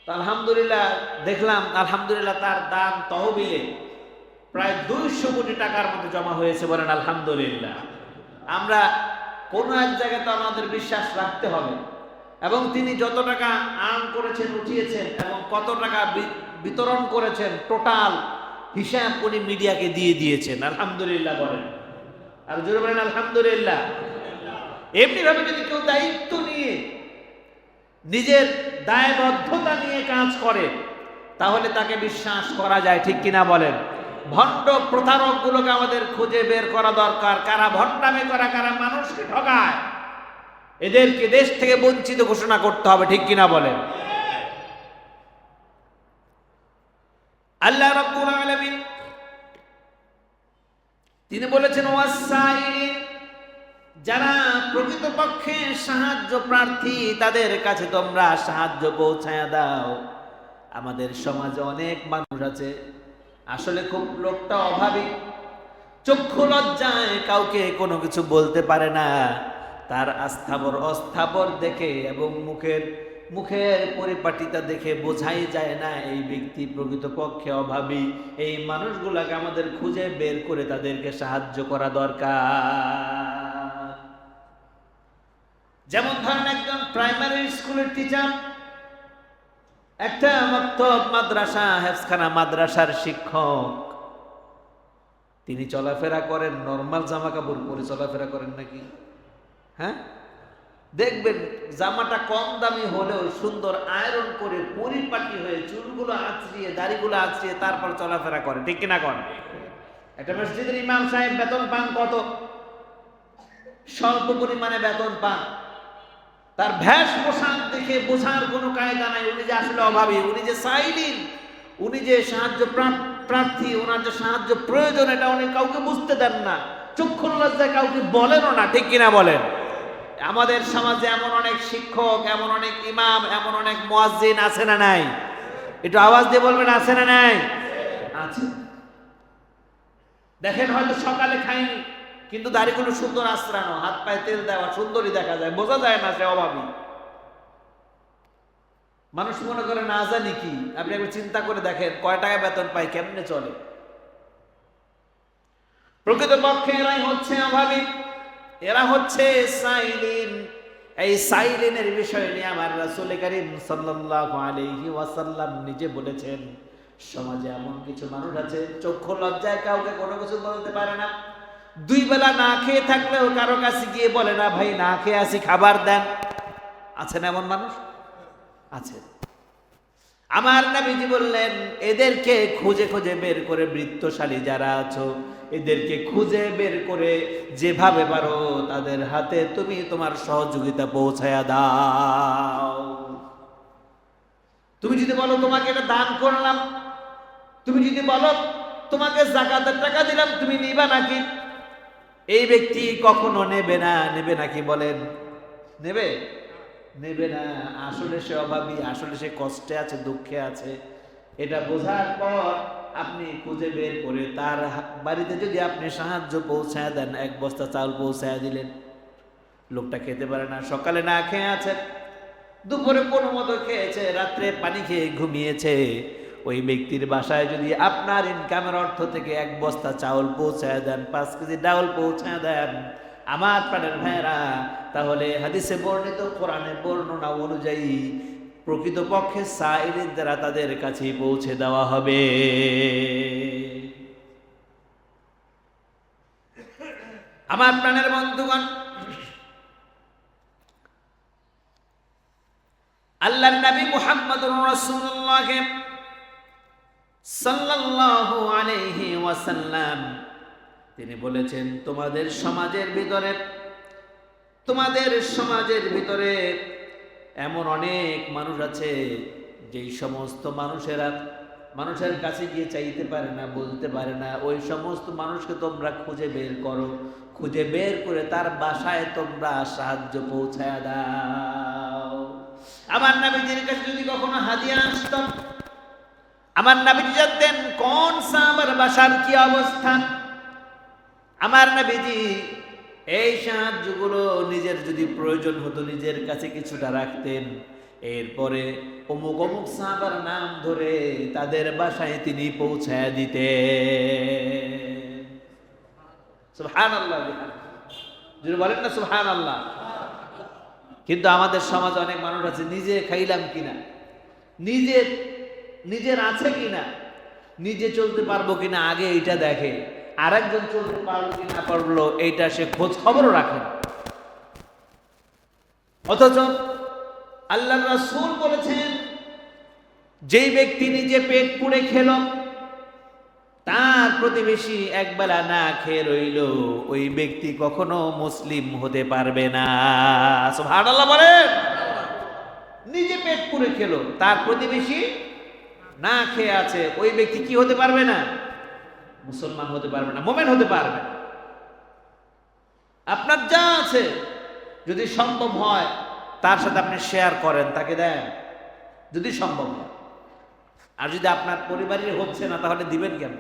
তো আলহামদুলিল্লাহ দেখলাম, আলহামদুলিল্লাহ তার দান তহবিলে প্রায় 200 কোটি টাকার মতো জমা হয়েছে। বলেন আলহামদুলিল্লাহ। আমরা কোনো এক জায়গায় তো আমাদের বিশ্বাস রাখতে হবে, এবং তিনি যত টাকা আর্ন করেছেন, উঠিয়েছেন এবং কত টাকা বিতরণ করেছেন, টোটাল হিসাব উনি মিডিয়াকে দিয়ে দিয়েছেন। আলহামদুলিল্লাহ বলেন, আর জোরে বলেন আলহামদুলিল্লাহ। এমনি ভাবে যদি কেউ দায়িত্ব নিয়ে, নিজের দায়বদ্ধতা নিয়ে কাজ করে, তাহলে তাকে বিশ্বাস করা যায়। ঠিক কিনা বলেন? ভণ্ড প্রতারক গুলোকে আমাদের খুঁজে বের করা দরকার, কারা ভণ্ডামি করা, কারা মানুষকে ঠকায়, এদেরকে দেশ থেকে বঞ্চিত ঘোষণা করতে হবে। ঠিক কিনা বলেন? আল্লাহ রাব্বুল আলামিন তিনি বলেছেন, ওয়াসাইলিন, যারা প্রকৃতপক্ষে সাহায্য প্রার্থী তাদের কাছে তোমরা সাহায্য পৌঁছায়া দাও। আমাদের সমাজে অনেক মানুষ আছে আসলে খুব লোকটা অভাবী, চক্ষু লজ্জায় কাউকে কোনো কিছু বলতে পারে না। তার আস্থাবর অস্থাবর দেখে এবং মুখের পরিপাটিটা দেখে বোঝাই যায় না এই ব্যক্তি প্রকৃতপক্ষে অভাবী। এই মানুষগুলাকে আমাদের খুঁজে বের করে তাদেরকে সাহায্য করা দরকার। যেমন ধরেন একজন প্রাইমারি স্কুলের টিচার, একটা মক্তব মাদ্রাসা, হেফজখানা মাদ্রাসার শিক্ষক, তিনি চলাফেরা করেন নরমাল জামা কাপড় পরে চলাফেরা করেন নাকি? হ্যাঁ, দেখবেন জামাটা কম দামি হলেও সুন্দর আয়রন করে পরিপাটি হয়ে চুলগুলো আঁচড়িয়ে, দাড়িগুলো আঁচড়িয়ে তারপর চলাফেরা করে। ঠিক কিনা করেন? একটা মসজিদের ইমাম সাহেব বেতন পান কত? স্বল্প পরিমাণে বেতন পান। তার ভেষ পোশাক দেখে বোঝার কোনো কায়দা নাই উনি যে আসলে অভাবী, উনি যে সাইলিন, উনি যে সাহায্য প্রার্থী, ওনার যে সাহায্য প্রয়োজন, এটা উনি কাউকে বুঝতে দেন না, চক্ষু লজ্জায় কাউকে বলেনও না। ঠিক কিনা বলেন? আমাদের সমাজে এমন অনেক শিক্ষক, এমন অনেক ইমাম, এমন অনেক মুয়াজ্জিন আছে না নাই? একটু আওয়াজ দিয়ে বলবেন আছে না নাই? আছে। দেখেন হয়তো সকালে খায়নি, কিন্তু দাড়িগুলো সুন্দর আশ্রানো, হাত পায়ে তেল দেওয়া, সুন্দরই দেখা যায়, বোঝা যায় না সে অভাবী। মানুষ মনে করে না জানি কি। আপনি একবার চিন্তা করে দেখেন কয় টাকা বেতন পায়, কেমনে চলে। প্রকৃতপক্ষে এরাই হচ্ছে অভাবী, এরা হচ্ছে সাইলিন। এই সাইলিনের বিষয় নিয়ে আমার রাসূল কারীম সাল্লাল্লাহু আলাইহি ওয়াসাল্লাম নিজে বলেছেন, সমাজে এমন কিছু মানুষ আছে চক্ষু লজ্জায় কাউকে কোনো কিছু বলতে পারে না। 2 বেলা না খেয়ে থাকলেও কারো কাছে গিয়ে বলে না, ভাই না খেয়ে আসি, খাবার দেন। আছেন এমন মানুষ? আছে। আমার নবীজি বললেন, এদেরকে খুঁজে খুঁজে বের করে, বৃত্তশালী যারা আছো এদেরকে খুঁজে বের করে যেভাবে পারো তাদের হাতে তুমি তোমার সহযোগিতা পৌঁছায়া দাও। তুমি যদি বলো তোমাকে এটা দান করলাম, তুমি যদি বলো তোমাকে যাকাতের টাকা দিলাম, তুমি নিবা নাকি? এই ব্যক্তি কখনো নেবে না। নেবে নাকি বলেন? নেবে? নেবে না। আসলে সে অভাবী, আসলে সে কষ্টে আছে, দুঃখে আছে। এটা বোঝার পর আপনি খুঁজে বের করে তার বাড়িতে যদি আপনি সাহায্য পৌঁছায় দেন, 1 বস্তা চাউল পৌঁছায় দিলেন, লোকটা খেতে পারে না, সকালে না খেয়ে আছে, দুপুরে কোনো মতো খেয়েছে, রাত্রে পানি খেয়ে ঘুমিয়েছে, ওই ব্যক্তির বাসায় যদি আপনার ইনকামের অর্থ থেকে 1 বস্তা চাউল পৌঁছায় দেন, 5 কেজি ডাউল পৌঁছায় দেন, আমার প্রাণের ভাইয়েরা, তাহলে হাদিসে বর্ণিত, কোরআনে বর্ণনা অনুযায়ী প্রকৃতপক্ষে সাইলিন দ্বারা তাদের কাছে পৌঁছে দেওয়া হবে। আমার প্রাণের বন্ধুগণ, আল্লাহর নবী মুহাম্মদুর রাসূলুল্লাহ সাল্লাল্লাহু আলাইহি ওয়াসাল্লাম তিনি বলেছেন, তোমাদের সমাজের ভিতরে এমন অনেক মানুষ আছে যেই সমস্ত মানুষের কাছে গিয়ে চাইতে পারে না, বলতে পারে না। ওই সমস্ত মানুষকে তোমরা খুঁজে বের করো, খুঁজে বের করে তার বাসায় তোমরা সাহায্য পৌঁছায় দাও। আমার নবীজির কাছে যদি কখনো হাদিয়া আসত, আমার নবীজি জানতেন কোন সাহাবার বাসার কি অবস্থা। আমার নবীজি এই সাহায্যগুলো নিজের যদি প্রয়োজন হতো নিজের কাছে কিছুটা রাখতেন, এরপরে অমুক অমুক সাহাবার নাম ধরে তাদের বাসায় তিনি পৌঁছায় দিতেন। সুবহানাল্লাহ, যদি বলেন না সুবহানাল্লাহ। কিন্তু আমাদের সমাজে অনেক মানুষ আছে, নিজে খাইলাম কিনা, নিজের আছে কিনা, নিজে চলতে পারবো কিনা আগে এইটা দেখে, আরেকজন চলতে পারলো কি না পারলো এইটা সে খোঁজ খবরও রাখে। অথচ আল্লাহর রাসূল বলেছেন, যেই ব্যক্তি নিজে পেট পুড়ে খেল, তার প্রতিবেশী একবেলা না খেয়ে রইল, ওই ব্যক্তি কখনো মুসলিম হতে পারবে না। সুবহানাল্লাহ বলেন। নিজে পেট পুড়ে খেল, তার প্রতিবেশী না খেয়ে আছে, ওই ব্যক্তি কি হতে পারবে না? মুসলমান হতে পারবে না, মুমিন হতে পারবে না। আপনার যা আছে যদি সম্ভব হয় তার সাথে আপনি শেয়ার করেন, তাকে দেন যদি সম্ভব হয়। আর যদি আপনার পরিবারের হচ্ছে না তাহলে দিবেন কেন?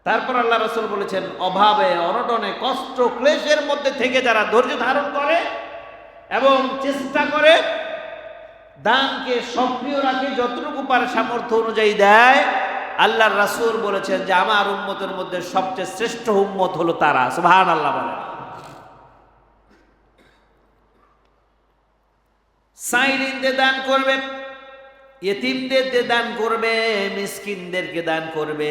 তারপর আল্লাহ রাসূল বলেছেন, অভাবে অনটনে কষ্ট ক্লেশের মধ্যে থেকে যারা ধৈর্য ধারণ করে এবং চেষ্টা করে দানকে সক্রিয় রাখে, যতটুকু পারে সামর্থ্য অনুযায়ী দেয়, আল্লাহর রাসূল বলেছেন যে আমার উম্মতের মধ্যে সবচেয়ে শ্রেষ্ঠ উম্মত হলো তারা। সুবহানাল্লাহ বলেন। সাইলিনদের দান করবে, ইতিমদের দান করবে, মিসকিনদেরকে দান করবে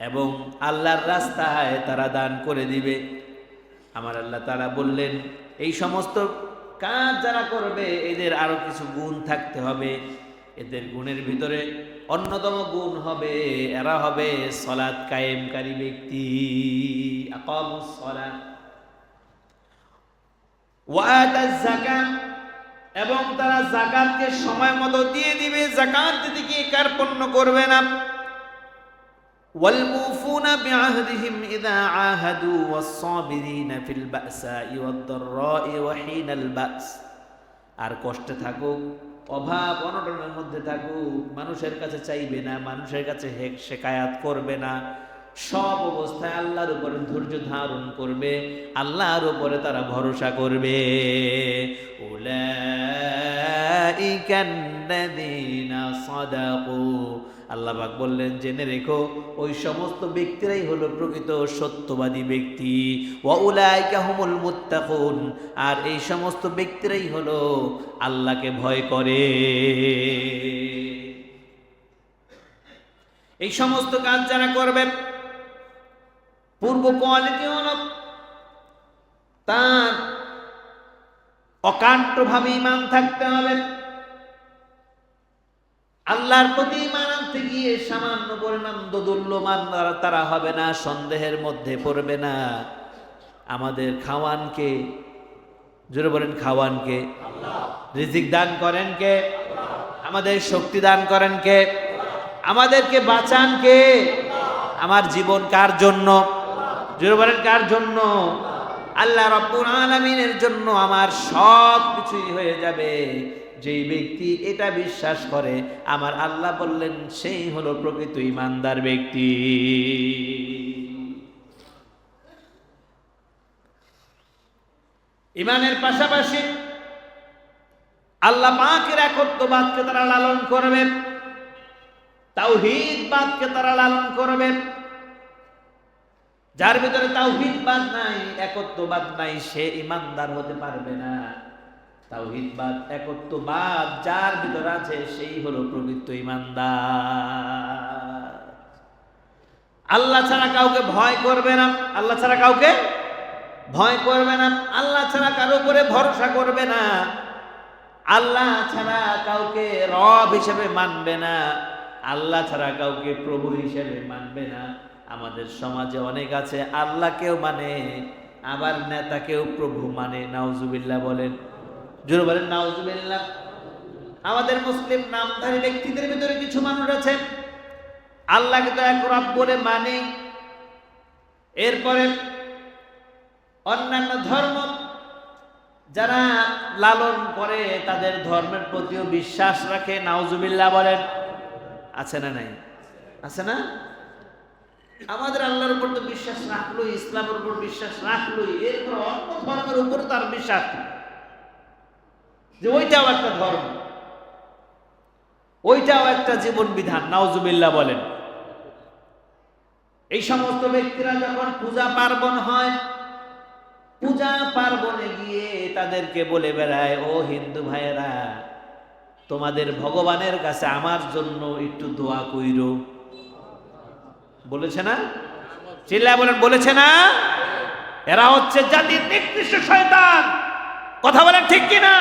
এবং আল্লাহর রাস্তায় তারা দান করে দিবে। আমার আল্লাহ তাআলা বললেন, এই সমস্ত কাজ যারা করবে এদের আরো কিছু গুণ থাকতে হবে। এদের গুণের ভিতরে অন্যতম গুণ হবে, এরা হবে সালাত কায়েমকারী ব্যক্তি। আকামুস সালাত ওয়া আতাজ যাকাত, এবং তারা যাকাতকে সময় মতো দিয়ে দিবে, যাকাত দিতে গিয়ে কার্পণ্য করবে না। والموفون بعهدهم إذا عاهدوا والصابرين في البأساء والضراء وحين البأس। আর কষ্টে থাকুক, অভাব অনটনের মধ্যে থাকুক, মানুষের কাছে চাইবে না, মানুষের কাছে শেকায়াত করবে না, সব অবস্থায় আল্লাহর উপরে ধৈর্য ধারণ করবে, আল্লাহর উপরে তারা ভরসা করবে। উলাইকাল্লাযীনা সাদাকু, আল্লাহ পাক বললেন জেনে রেখো ওই সমস্ত ব্যক্তিরাই হলো প্রকৃত সত্যবাদী ব্যক্তি। ওয়া উলাইকা হুমুল মুত্তাকুন, আর এই সমস্ত ব্যক্তিরাই হলো আল্লাহকে ভয় করে। এই সমস্ত কাজ যারা করবে, পূর্ব কোয়ালিটি হলো তার অকাট্যভাবে ঈমান থাকতে হবে। আল্লাহর প্রতি ঈমান আনতে গিয়ে সামান্য পরিমাণ দোদুল্যমান তারা হবে না, সন্দেহের মধ্যে পড়বে না। আমাদের খাওয়ান কে? জোরে বলেন, খাওয়ান কে? রিজিক দান করেন কে? আমাদের শক্তি দান করেন কে? আমাদেরকে বাঁচান কে? আমার জীবন কার জন্য? জোরে বলেন, কার জন্য? আল্লাহ রাব্বুল আলামিনের জন্য আমার সব কিছুই হয়ে যাবে। যেই ব্যক্তি এটা বিশ্বাস করে, আমার আল্লাহ বললেন সেই হলো প্রকৃত ঈমানদার ব্যক্তি। ঈমানের পাশাপাশি আল্লাহ পাকের একত্ববাদকে তারা লালন করবে, তাওহীদবাদকে তারা লালন করবে। যার ভিতরে তাওহীদবাদ নাই, একত্ববাদ নাই, সে ঈমানদার হতে পারবে না। তাওহীদবাদ, একত্ববাদ যার ভিতরে আছে সেই হলো প্রকৃত ঈমানদার। আল্লাহ ছাড়া কাউকে ভয় করবে না, আল্লাহ ছাড়া কাউকে ভয় করবে না, আল্লাহ ছাড়া কারো উপরে ভরসা করবে না, আল্লাহ ছাড়া কাউকে রব হিসেবে মানবে না, আল্লাহ ছাড়া কাউকে প্রভু হিসেবে মানবে না। আমাদের সমাজে অনেক আছে আল্লাহকেও মানে, আবার নেতাকেও প্রভু মানে। নাউজুবিল্লাহ বলেন, জোরে বলেন নাউজুবিল্লাহ। আমাদের মুসলিম নামধারী ব্যক্তিদের ভিতরে কিছু মানুষ আছে আল্লাহকে তো এক রব বলে মানে, এরপরে অন্যান্য ধর্ম যারা লালন করে তাদের ধর্মের প্রতিও বিশ্বাস রাখে। নাউজুবিল্লাহ বলেন, আছে না নাই? আছে না? আমাদের আল্লাহর উপর তো বিশ্বাস রাখলোই, ইসলামের উপর বিশ্বাস রাখলোই, এরপর অন্য ধর্মের উপর তার বিশ্বাস যে ওইটাও একটা ধর্ম, ওইটাও একটা জীবন বিধান। নাউজুবিল্লাহ বলেন। এই সমস্ত ব্যক্তিরা যখন পূজা পার্বণ হয়, পূজা পার্বণে গিয়ে তাদেরকে বলে বেড়ায়, ও হিন্দু ভাইয়েরা, তোমাদের ভগবানের কাছে আমার জন্য একটু দোয়া কইরো। বলেছে না? চিল্লায় বলেন, বলেছে না? এরা হচ্ছে জাতির নিকৃষ্ট শয়তান। কথা বলেন ঠিক কিনা?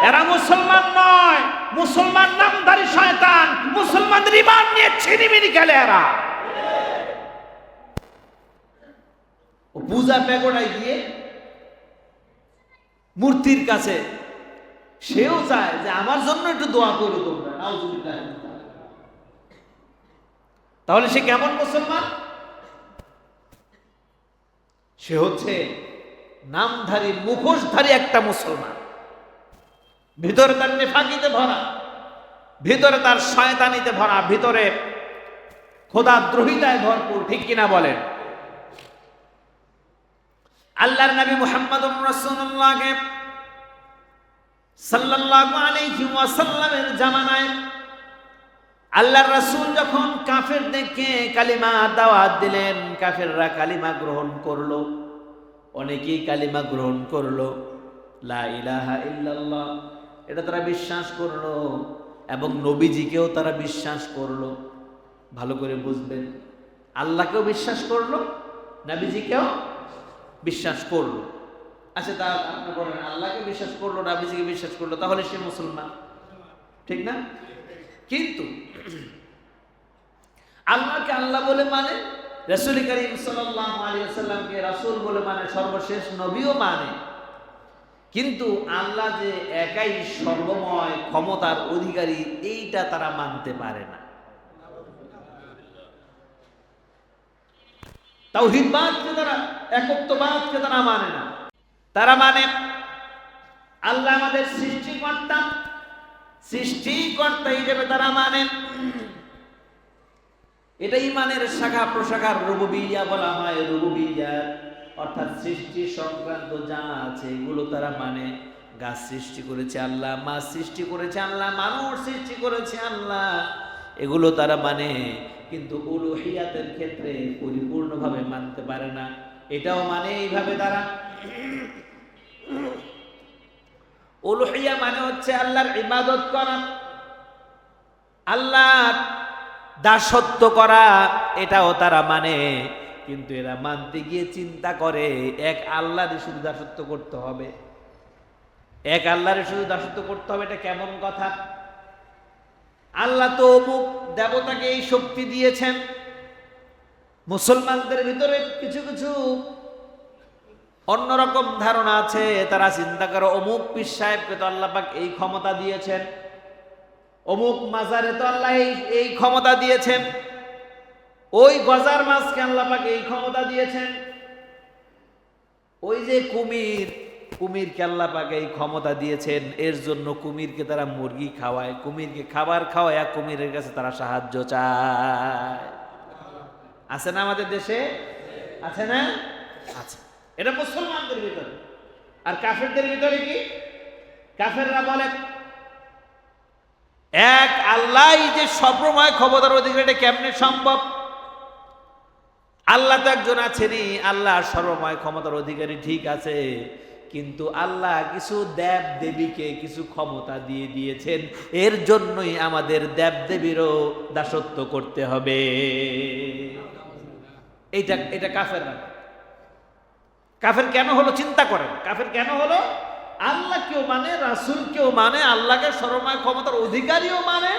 এরা মুসলমান নয়, মুসলমান নামধারী শয়তান। মুসলমানদের ঈমান নিয়ে ছিনিমিনি খেলে এরা। ও পূজা পেগোড়ায় গিয়ে মূর্তির কাছে সেও চায় যে আমার জন্য একটু দোয়া করো তোমরা। নাউজুবিল্লাহ। তাহলে সে কেমন মুসলমান? সে হচ্ছে নামধারী, মুখোশধারী একটা মুসলমান। ভিতরে তার নেফাকিতে ভরা, ভিতরে তার শয়তানিতে ভরা, ভিতরে খোদাদ্রোহিতায় ভরপুর। ঠিক কিনা বলেন? আল্লাহর নবী মুহাম্মদুর রাসূলুল্লাহ সাল্লাল্লাহু আলাইহি ওয়াসাল্লামের জামানায় আল্লাহর রাসূল যখন কাফেরদেরকে কালিমা দাওয়াত দিলেন, কাফেররা কালিমা গ্রহণ করলো, অনেকেই কালিমা গ্রহণ করলো, লা ইলাহা ইল্লাল্লাহ এটা তারা বিশ্বাস করলো, এবং নবীজিকেও তারা বিশ্বাস করলো। ভালো করে বুঝবেন, আল্লাহকেও বিশ্বাস করলো, নবীজিকেও বিশ্বাস করলো। আচ্ছা, তা আপনি বলেন, আল্লাহকে বিশ্বাস করলো, নবীজিকে বিশ্বাস করলো, তাহলে সে মুসলমান, ঠিক না? কিন্তু আল্লাহকে আল্লাহ বলে মানে, রাসূল করিম সাল্লাল্লাহু আলাইহি ওয়াসাল্লামকে রাসূল বলে মানে, সর্বশেষ নবীও মানে। কিন্তু আল্লাহ যে একাই সর্বময় ক্ষমতার অধিকারী, এইটা তারা মানতে পারে না। তাওহীদবাদকে তারা, একত্ববাদকে তারা মানে না। তারা মানে আল্লাহ আমাদের সৃষ্টিকর্তা, সৃষ্টিকর্তা হিসেবে তারা মানেন। এটা ইমানের শাখা প্রশাখার রুবুবিয়্যাহ বলা হয়। রুবুবিয়্যাহ অর্থাৎ সৃষ্টি সংক্রান্ত যা আছে এগুলো তারা মানে। গাছ সৃষ্টি করেছে আল্লাহ, মাছ সৃষ্টি করেছে আল্লাহ, মানুষ সৃষ্টি করেছে আল্লাহ, এগুলো তারা মানে। কিন্তু উলুহিয়াতের ক্ষেত্রে পরিপূর্ণভাবে মানতে পারে না। এটাও মানে এইভাবে তারা। উলুহিয়া মানে হচ্ছে আল্লাহর ইবাদত করা, আল্লাহর দাসত্ব করা, এটাও তারা মানে। কিন্তু এরা মানতে গিয়ে চিন্তা করে এক আল্লাহরই শুধু দাসত্ব করতে হবে, এক আল্লাহরই শুধু দাসত্ব করতে হবে। এটা কেমন কথা? আল্লাহ তো অমুক দেবতাকে এই শক্তি দিয়েছেন। মুসলমানদের ভিতরে কিছু কিছু অন্যরকম ধারণা আছে। তারা চিন্তা করে অমুক পীর সাহেবকে তো আল্লাহ পাক এই ক্ষমতা দিয়েছেন, অমুক মাজারে তো আল্লাহ এই ক্ষমতা দিয়েছেন, ওই গজার মাছকে আল্লাহ পাক এই ক্ষমতা দিয়েছেন, ওই যে কুমিরকে আল্লাহ পাক এই ক্ষমতা দিয়েছেন। এর জন্য কুমিরকে তারা মুরগি খাওয়ায়, কুমিরকে খাবার খাওয়ায়, কুমিরের কাছে তারা সাহায্য চায়। আছে না আমাদের দেশে? আছে না? আছে। এটা মুসলমানদের ভিতরে। আর কাফেরদের ভিতরে কি? কাফেররা বলে এক আল্লাহ যে সর্বময় ক্ষমতার অধিকারী, এটা কেমনে সম্ভব? আল্লাহ তো একজন আছেনই, আল্লাহ সর্বময় ক্ষমতার অধিকারী ঠিক আছে, কিন্তু আল্লাহ কিছু দেব দেবীকে কিছু ক্ষমতা দিয়ে দিয়েছেন, এর জন্যই আমাদের দেব দেবীরও দাসত্ব করতে হবে। এটা কাফেররা। কাফের কেন হলো চিন্তা করেন। কাফের কেন হলো? আল্লাহ কেউ মানে, রাসূল কেউ মানে, আল্লাহকে সর্বময় ক্ষমতার অধিকারীও মানে,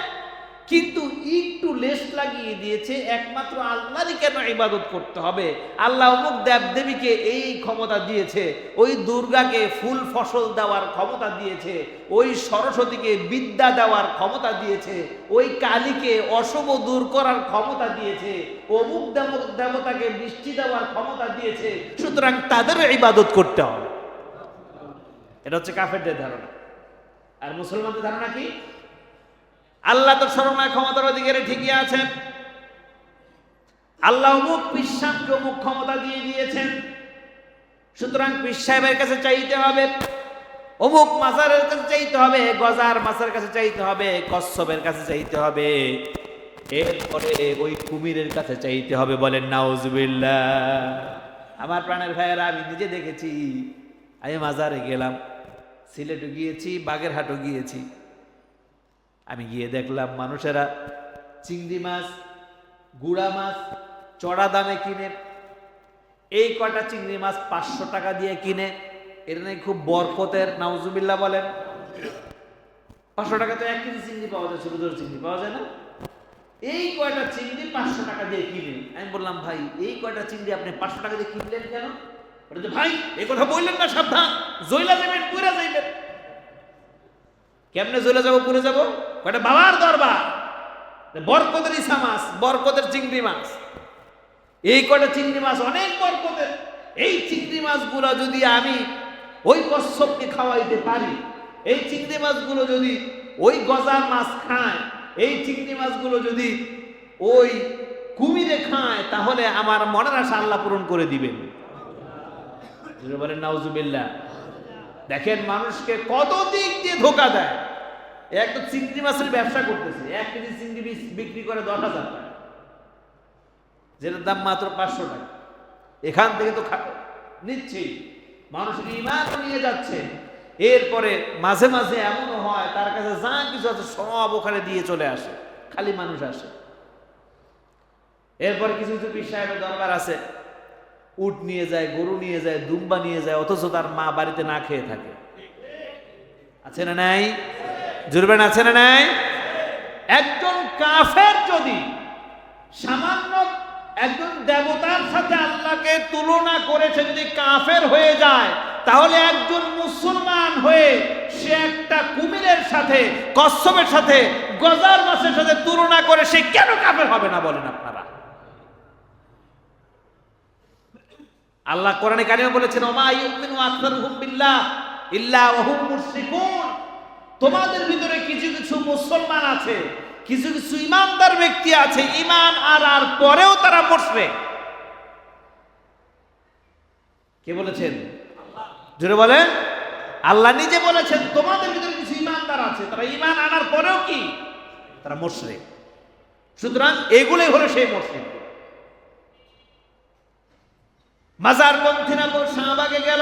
কিন্তু একটু লেশ লাগিয়ে দিয়েছে একমাত্র আল্লাহরই কেন ইবাদত করতে হবে। আল্লাহ অমুক দেব দেবীকে এই ক্ষমতা দিয়েছে, ওই দুর্গাকে ফুল ফসল দেওয়ার ক্ষমতা দিয়েছে, ওই সরস্বতীকে বিদ্যা দেওয়ার ক্ষমতা দিয়েছে, ওই কালীকে অশুভ দূর করার ক্ষমতা দিয়েছে, অমুক দেবতাকে বৃষ্টি দেওয়ার ক্ষমতা দিয়েছে, সুতরাং তাদেরও ইবাদত করতে হবে। এটা হচ্ছে কাফেরদের ধারণা। আর মুসলমানদের ধারণা কি? আল্লাহ তো সর্বময় ক্ষমতার অধিকারী ঠিকই আছেন, আল্লাহ অমুক পীর সাহেবকে অমুক ক্ষমতা দিয়ে দিয়েছেন, সুতরাং পীর সাহেবের কাছে চাইতে হবে, অমুক মাজারের কাছে চাইতে হবে, গজার মাছের কাছে চাইতে হবে, কচ্ছপের কাছে চাইতে হবে, এরপরে ওই কুমিরের কাছে চাইতে হবে। বলেন নাউজুবিল্লাহ। আমার প্রাণের ভাইয়েরা, আমি নিজে দেখেছি। আমি মাজারে গেলাম, সিলেটও গিয়েছি, বাগেরহাটও গিয়েছি। আমি গিয়ে দেখলাম মানুষেরা চিংড়ি মাছ, গুড়া মাছ চড়া দামে কিনে। এই কটা চিংড়ি মাছ 500 টাকা দিয়ে কিনে। এর নাকি খুব বরকতের, নাউজুবিল্লাহ বলেন। 500 টাকা তো 1 কেজি চিংড়ি পাওয়া যায়, ছোট ছোট চিংড়ি পাওয়া যায় না? এই কয়টা চিংড়ি 500 টাকা দিয়ে কিনে। আমি বললাম, ভাই এই কয়টা চিংড়ি আপনি 500 টাকা দিয়ে কিনলেন কেন? ভাই এই কথা বললেন না, সাবধান, জইলা যাবেন, পুরা যাইবেন। কেমনে জ্বলে যাবো, পুড়ে যাবো? কয়টা বাবার দরবার, বরকতের ইসা মাছ, বরকতের চিংড়ি মাছ। এই কয়টা চিংড়ি মাছ অনেক বরকতের। এই চিংড়ি মাছগুলো যদি আমি ওই কচ্ছপকে খাওয়াইতে পারি, এই চিংড়ি মাছগুলো যদি ওই গজার মাছ খায়, এই চিংড়ি মাছগুলো যদি ওই কুমিরে খায়, তাহলে আমার মনের আশা আল্লাহ পূরণ করে দিবেন। বলেন নাউজুবিল্লাহ। দেখেন মানুষকে কত দিক দিয়ে ধোকা দেয়। একটা চিংড়ি মাছের ব্যবসা করতেছে, 1 কেজি চিংড়ি বিক্রি করে 10,000 টাকা, যেটার দাম মাত্র 500 টাকা। এখান থেকে তো নিচ্ছি, মানুষের ইমানও নিয়ে যাচ্ছে। এরপরে মাঝে মাঝে এমনও হয় তার কাছে যা কিছু আছে সব ওখানে দিয়ে চলে আসে, খালি মানুষ আসে। এরপরে কিছু কিছু পীর সাহেবের দরবার আছে, উট নিয়ে যায়, গরু নিয়ে যায়, দুম্বা নিয়ে যায়, অথচ তার মা বাড়িতে না খেয়ে থাকে। আছে না নাই? জুরবেন আছে না নাই? একজন কাফের যদি সামান্য একজন দেবতার সাথে আল্লাহকে তুলনা করেছে, যদি কাফের হয়ে যায়, তাহলে একজন মুসলমান হয়ে সে একটা কুমিরের সাথে, কচ্ছপের সাথে, গজার মাছের সাথে তুলনা করে সে কেন কাফের হবে না? বলেন আপনারা। আল্লাহ কোরআনে কারিমে বলেছেন, ওমা ইউমিনু আকসারুহুম বিল্লাহ ইল্লা ওয়া হুম মুশরিকুন। তোমাদের ভিতরে কিছু কিছু মুসলমান আছে, কিছু কিছু ইমানদার ব্যক্তি আছে, ঈমান আনার পরেও তারা মুশরিক। কে বলেছেন? জোরে বলেন। আল্লাহ নিজে বলেছেন তোমাদের ভিতরে কিছু ইমানদার আছে, তারা ঈমান আনার পরেও কি? তারা মুশরিক। সুতরাং এগুলোই হলো সেই মুশরিক। মাজার পন্থীরা শাহবাগে গেল,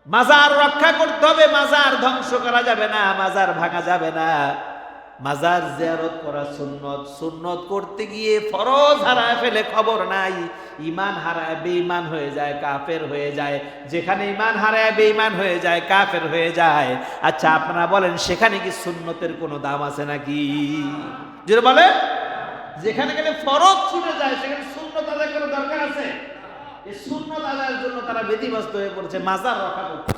মাজার রক্ষা করতে হবে, মাজার ধ্বংস করা যাবে না, মাজার ভাঙা যাবে না, মাজার জিয়ারত করা সুন্নত, সুন্নত করতে গিয়ে ফরজ হারায় ফেলে খবর নাই, ঈমান হারায় বেঈমান হয়ে যায়, কাফের হয়ে যায়। যেখানে ঈমান হারায় বেঈমান হয়ে যায়, কাফের হয়ে যায়, আচ্ছা আপনারা বলেন সেখানে কি সুন্নতের কোনো দাম আছে নাকি? যদি বলে যেখানে গেলে ফরজ ছুটে যায় সেখানে সুন্নত আদায় করার দরকার আছে? এই সুন্নত আদায়ের জন্য তারা ব্যতিব্যস্ত হয়ে পড়ছে মাজার রক্ষা করতে।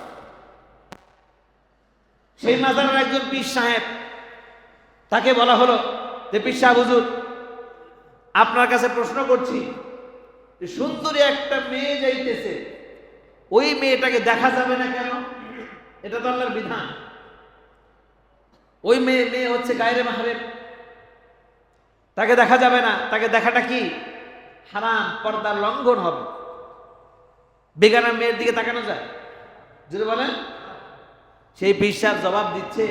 সেই মাজারের একজন পীর সাহেব, তাকে বলা হলো যে পীর সাহেব হুজুর, আপনার কাছে প্রশ্ন করছি, সুন্দরী একটা মেয়ে যাইতেছে, ওই মেয়েটাকে দেখা যাবে না কেন? এটা তো আল্লাহর বিধান। ওই মেয়ে হচ্ছে গায়রে মাহরেম, তাকে দেখা যাবে না, তাকে দেখাটা কি হারাম, পর্দার লঙ্ঘন হবে। বেগানা মেয়ের দিকে তাকানো যায়? যদি বলেন। সেই পীর সাহেব জবাব দিচ্ছে,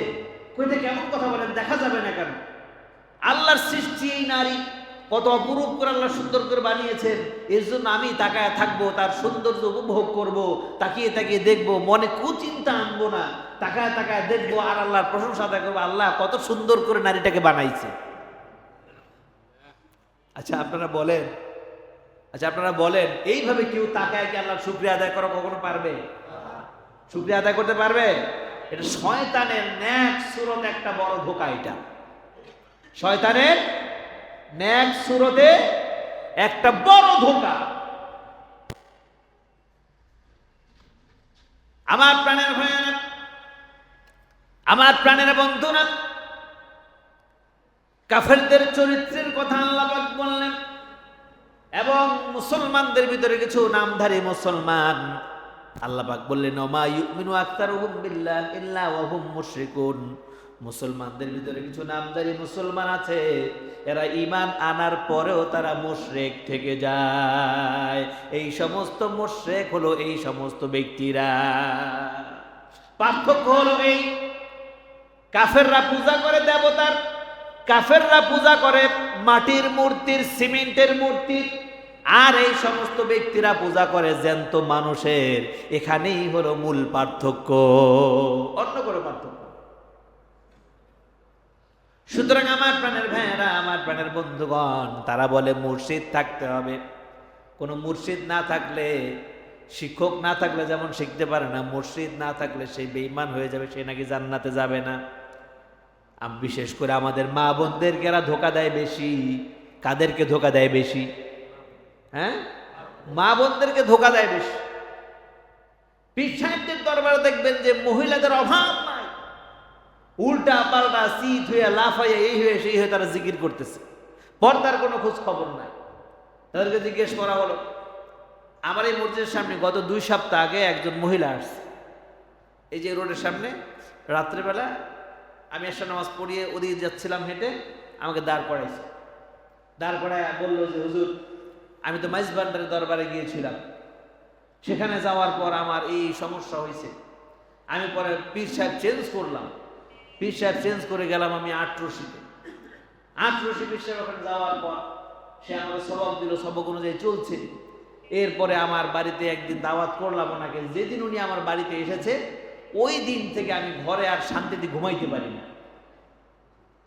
কইতে কেমন কথা বলেন, দেখা যাবে না কেন? আল্লাহর সৃষ্টি এই নারী, কত অপরূপ করে আল্লাহ সুন্দর করে বানিয়েছেন, এর জন্য আমি তাকায় থাকবো, তার সৌন্দর্য উপভোগ করব, তাকিয়ে তাকিয়ে দেখবো, মনে কুচিন্তা আনবো না, তাকায় তাকায় দেখবো আর আল্লাহর প্রশংসা আদায় করবো, আল্লাহ কত সুন্দর করে নারীটাকে বানাইছে। আচ্ছা আপনারা বলেন, এইভাবে কেউ তাকায় কি আল্লাহর শুকরিয়া আদায় করা কখনো পারবে? শুকরিয়া আদায় করতে পারবে? এটা শয়তানের ন্যাক সুরত একটা বড় ধোঁকা। এটা শয়তানের ন্যাক সুরতে একটা বড় ধোঁকা। আমার প্রাণের ভাইয়েরা, আমার প্রাণের বন্ধুরা, কাফেরদের চরিত্রের কথা আল্লাহ পাক বললেন, এবং মুসলমানদের ভিতরে কিছু নামধারী মুসলমান, আল্লাহ পাক বললেন ওমা ইউমিনু আকতারুহুম বিল্লাহি ইল্লা ওয়া হুম মুশরিকুন। মুসলমানদের ভিতরে কিছু নামধারী মুসলমান আছে, এরা ঈমান আনার পরেও তারা মুশরিক থেকে যায়। এই সমস্ত মুশরিক হলো এই সমস্ত ব্যক্তিরা। পার্থক্য হলো এই, কাফেররা পূজা করে দেবতার, কাফেররা পূজা করে মাটির মূর্তির, সিমেন্টের মূর্তি, আর এই সমস্ত ব্যক্তিরা পূজা করে জ্যান্ত মানুষের। এখানেই হলো মূল পার্থক্য, অন্য কোনো পার্থক্য। সুতরাং আমার প্রাণের ভাইয়েরা, আমার প্রাণের বন্ধুগণ, তারা বলে মুর্শিদ থাকতে হবে। কোনো মুর্শিদ না থাকলে, শিক্ষক না থাকলে যেমন শিখতে পারে না, মুর্শিদ না থাকলে সে বেঈমান হয়ে যাবে, সে নাকি জান্নাতে যাবে না। বিশেষ করে আমাদের মা বোনদেরকে এরা ধোকা দেয় বেশি। কাদেরকে ধোকা দেয় বেশি? হ্যাঁ, মা বোনদেরকে ধোকা দেয় বেশি। পীর সাহেবদের দরবারে দেখবেন যে মহিলাদের অভাব নাই, উল্টা পাল্টা শীত হইয়া লাফাইয়া এই হয়ে সেই হয়ে তারা জিকির করতেছে, পর্দার কোনো খোঁজ খবর নাই। তাদেরকে জিজ্ঞেস করা হলো, আমার এই মসজিদের সামনে গত 2 সপ্তাহ আগে একজন মহিলা আসছে, এই যে রোডের সামনে, রাত্রেবেলা আমি এসে নামাজ পড়িয়ে ওদিকে যাচ্ছিলাম হেঁটে, আমাকে দাঁড় করাইছে। দাঁড় করায় বললো যে হুজুর, আমি তো মাইজ ভান্ডারের দরবারে গিয়েছিলাম, সেখানে যাওয়ার পর আমার এই সমস্যা হয়েছে, আমি পরে পীর সাহেব চেঞ্জ করলাম, পীর সাহেব চেঞ্জ করে গেলাম আমি 8 রশিতে। 8 রশি পীর সাহেব ওখানে যাওয়ার পর সে আমাকে সবক দিল, সবক অনুযায়ী চলছে। এরপরে আমার বাড়িতে একদিন দাওয়াত করলাম ওনাকে, যেদিন উনি আমার বাড়িতে এসেছে ওই দিন থেকে আমি ঘরে আর শান্তিতে ঘুমাইতে পারি না।